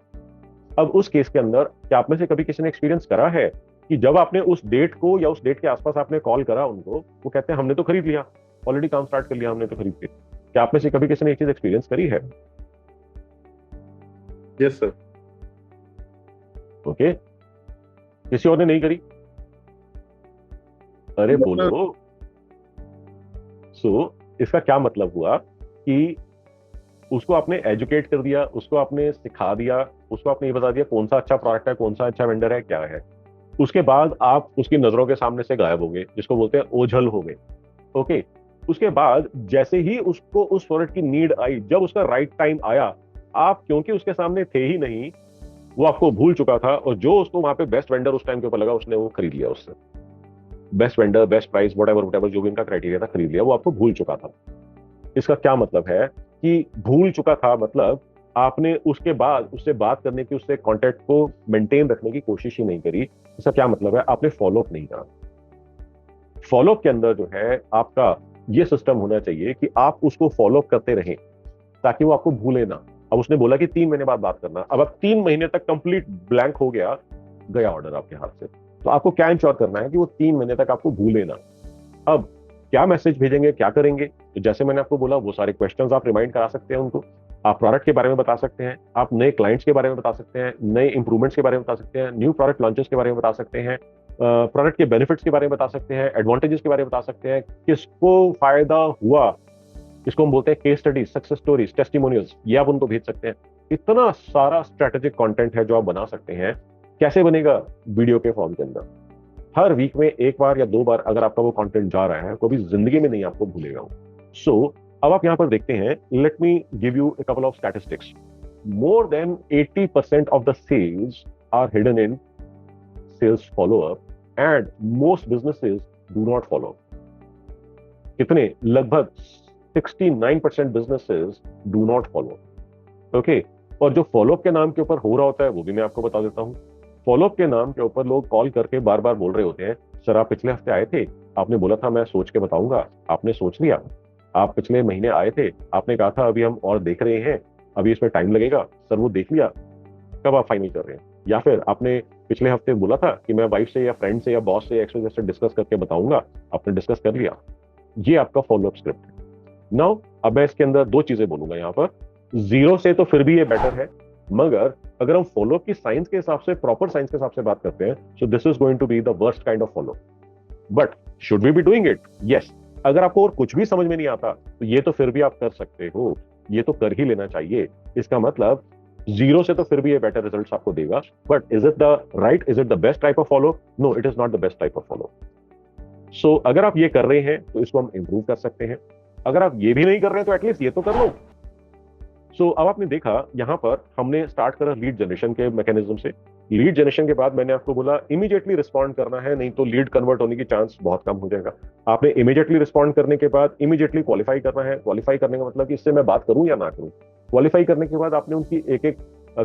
अब उस केस के अंदर क्या आप में से कभी किसी ने एक्सपीरियंस करा है कि जब आपने उस डेट को या उस डेट के आसपास आपने कॉल करा उनको, वो कहते हैं हमने तो खरीद लिया, ऑलरेडी काम स्टार्ट कर लिया, हमने तो खरीद लिया। क्या आप में से कभी किसी ने ये चीज एक्सपीरियंस करी है? Yes sir. ओके, किसी और ने नहीं करी? अरे बोलो। सो इसका क्या मतलब हुआ कि उसको आपने एजुकेट कर दिया, उसको आपने सिखा दिया, उसको आपने ये बता दिया कौन सा अच्छा प्रोडक्ट है, कौन सा अच्छा वेंडर है, क्या है। उसके बाद आप उसकी नजरों के सामने से गायब हो गए, जिसको बोलते हैं ओझल हो गए। ओके, उसके बाद जैसे ही उसको उस प्रोडक्ट की नीड आई, जब उसका राइट टाइम आया, आप क्योंकि उसके सामने थे ही नहीं, वो आपको भूल चुका था, और जो उसको वहां पे बेस्ट वेंडर उस टाइम के ऊपर लगा उसने वो खरीद लिया उससे। Best vendor, best price, whatever जो भी इनका क्राइटेरिया था खरीद लिया, वो आपको भूल चुका था। इसका क्या मतलब है कि भूल चुका था मतलब आपने उसके बाद उससे बात करने की, उससे कांटेक्ट को मेंटेन रखने की कोशिश ही नहीं करी। इसका क्या मतलब है? आपने फॉलोअप नहीं करा। फॉलोअप के अंदर जो है आपका ये सिस्टम होना चाहिए कि आप उसको फॉलोअप करते रहें ताकि वो आपको भूले ना। अब उसने बोला कि 3 महीने बाद बात करना, अब 3 महीने तक कंप्लीट ब्लैंक हो गया ऑर्डर आपके हाथ से। तो आपको क्या इंश्योर करना है कि वो 3 महीने तक आपको भूले ना। अब क्या मैसेज भेजेंगे, क्या करेंगे, तो जैसे मैंने आपको बोला वो सारे क्वेश्चंस आप रिमाइंड करा सकते हैं उनको, आप प्रोडक्ट के बारे में बता सकते हैं, आप नए क्लाइंट्स के बारे में बता सकते हैं, नए इंप्रूवमेंट्स के बारे में बता सकते हैं, न्यू प्रोडक्ट लॉन्चेस के बारे में बता सकते हैं, प्रोडक्ट के बेनिफिट्स के बारे में बता सकते हैं, एडवांटेजेस के बारे में बता सकते हैं, किसको फायदा हुआ, इसको हम बोलते हैं case studies, success stories, testimonials, ये आप उनको भेज सकते हैं। इतना सारा स्ट्रेटेजिक कंटेंट है जो आप बना सकते हैं। कैसे बनेगा? वीडियो के फॉर्म के अंदर। हर वीक में 1 बार या 2 बार अगर आपका वो कंटेंट जा रहा है, कभी जिंदगी में नहीं आपको भूलेगा वो। सो अब आप यहां पर देखते हैं, let me give you a couple of statistics. More than 80% of the sales are hidden in sales follow up and most businesses do not follow. कितने? लगभग 69% businesses do not follow. Okay, और जो फॉलोअप के नाम के ऊपर हो रहा होता है वो भी मैं आपको बता देता हूं। फॉलोअप के नाम के ऊपर लोग कॉल करके बार बार बोल रहे होते हैं, सर आप पिछले हफ्ते आए थे, आपने बोला था मैं सोच के बताऊंगा, आपने सोच लिया। आप पिछले महीने आए थे, आपने कहा था अभी हम और देख रहे हैं, अभी इसमें टाइम लगेगा, सर वो देख लिया, कब आप फाइनल कर रहे हैं? या फिर आपने पिछले हफ्ते बोला था कि मैं वाइफ से या फ्रेंड से या बॉस से एक्सपर्ट से डिस्कस करके बताऊंगा, आपने डिस्कस कर लिया। ये आपका फॉलोअप स्क्रिप्ट है। नाउ अब मैं इसके अंदर 2 चीजें बोलूंगा यहाँ पर। 0 से तो फिर भी ये बेटर है, मगर अगर हम फॉलोअप की साइंस के हिसाब से, प्रॉपर साइंस के हिसाब से बात करते हैं, so this is going to be the worst kind of follow. But should we be doing it? Yes. अगर आपको और कुछ भी समझ में नहीं आता तो ये तो फिर भी आप कर सकते हो, ये तो कर ही लेना चाहिए। इसका मतलब 0 से तो फिर भी ये बेटर रिजल्ट्स आपको देगा। But is it the right, is it the best type of follow? No, it is not the best type of follow. So अगर आप ये कर रहे हैं तो इसको हम इंप्रूव कर सकते हैं। अगर आप ये भी नहीं कर रहे हैं तो एटलीस्ट ये तो कर लो। सो अब आपने देखा यहां पर हमने स्टार्ट करा लीड जनरेशन के मैकेनिज्म से। लीड जनरेशन के बाद मैंने आपको बोला इमीडिएटली रिस्पॉन्ड करना है, नहीं तो लीड कन्वर्ट होने की चांस बहुत कम हो जाएगा। आपने इमीडिएटली रिस्पॉन्ड करने के बाद इमीडिएटली क्वालिफाई करना है। क्वालिफाई करने का मतलब कि इससे मैं बात करूं या ना करूं। क्वालिफाई करने के बाद आपने उनकी एक एक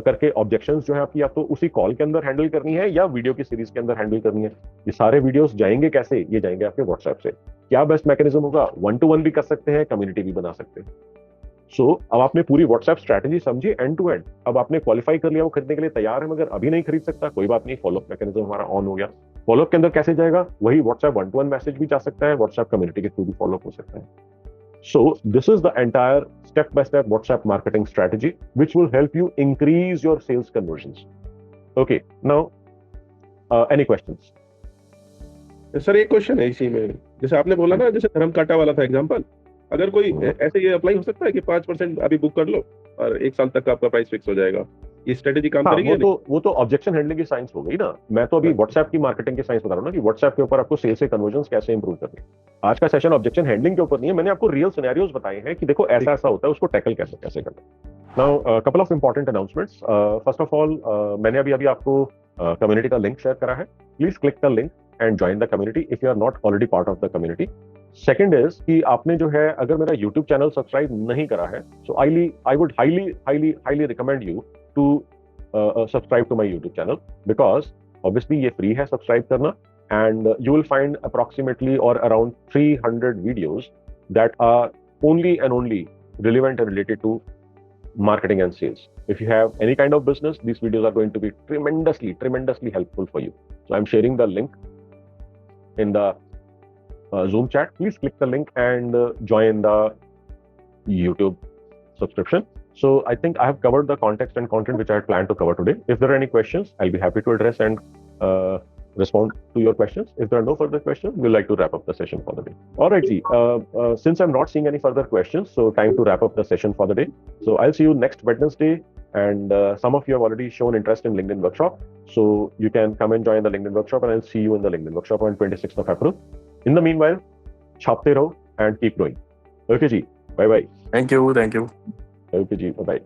करके ऑब्जेक्शंस जो है आपकी, या तो उसी कॉल के अंदर हैंडल करनी है या वीडियो की सीरीज के अंदर हैंडल करनी है। ये सारे वीडियोस जाएंगे कैसे? ये जाएंगे आपके व्हाट्सएप से। क्या बेस्ट मैकेनिज्म होगा? 1-to-1 भी कर सकते हैं, कम्युनिटी भी बना सकते हैं। सो अब आपने पूरी व्हाट्सएप स्ट्रैटेजी समझी एंड टू एंड। अब आपने क्वालिफाई कर लिया, वो खरीदने के लिए तैयार है, मगर अभी नहीं खरीद सकता, कोई बात नहीं, फॉलोअप मैकेनिज्म हमारा ऑन हो गया। फॉलोअप के अंदर कैसे जाएगा? वही व्हाट्सएप 1-to-1 मैसेज भी जा सकता है, व्हाट्सएप कम्युनिटी के थ्रू भी फॉलोअप हो सकता है। So this is the entire step-by-step WhatsApp marketing strategy, which will help you increase your sales conversions. Okay, now any questions? Sir एक क्वेश्चन है इसी में, जैसे आपने बोला ना, जैसे धर्म कांटा वाला था एग्जांपल, अगर कोई ऐसे ये अप्लाई हो सकता है कि 5% अभी बुक कर लो और 1 साल तक का आपका प्राइस फिक्स हो जाएगा, ये स्ट्रेटेजी काम करेगी? वो तो ऑब्जेक्शन हैंडलिंग की साइंस हो गई ना। मैं तो अभी व्हाट्सएप की मार्केटिंग की साइंस बता रहा हूँ ना, कि व्हाट्सएप के ऊपर आपको सेल्स से कन्वर्जन्स कैसे इंप्रूव करनी है। आज का सेशन ऑब्जेक्शन हैंडलिंग के ऊपर नहीं है, मैंने आपको रियल सिनेरियोज बताए हैं कि देखो ऐसा ऐसा होता है, उसको टैकल कैसे करना है। Now couple of important announcements. First of all, मैंने अभी आपको कम्युनिटी का लिंक शेयर करा है। Please click the link and join the community if you are not already part of the community. Second is कि आपने जो है अगर मेरा यूट्यूब चैनल सब्सक्राइब नहीं करा है, so I would highly recommend you to subscribe to my YouTube channel, because obviously ये फ्री है सब्सक्राइब करना, and you will find approximately और around 300 videos that are only and only relevant and related to marketing and sales. If you have any kind of business, these videos are going to be tremendously helpful for you. So I'm sharing the link in the Zoom chat. Please click the link and join the YouTube subscription. So I think I have covered the context and content which I had planned to cover today. If there are any questions, I'll be happy to address and respond to your questions. If there are no further questions, we'd like to wrap up the session for the day. All right, G. Since I'm not seeing any further questions, so time to wrap up the session for the day. So I'll see you next Wednesday, and some of you have already shown interest in LinkedIn workshop, so you can come and join the LinkedIn workshop, and I'll see you in the LinkedIn workshop on 26th of April. In the meanwhile, chhapte raho and keep growing. Okay, G. Bye bye. Thank you. Okay, G. Bye bye.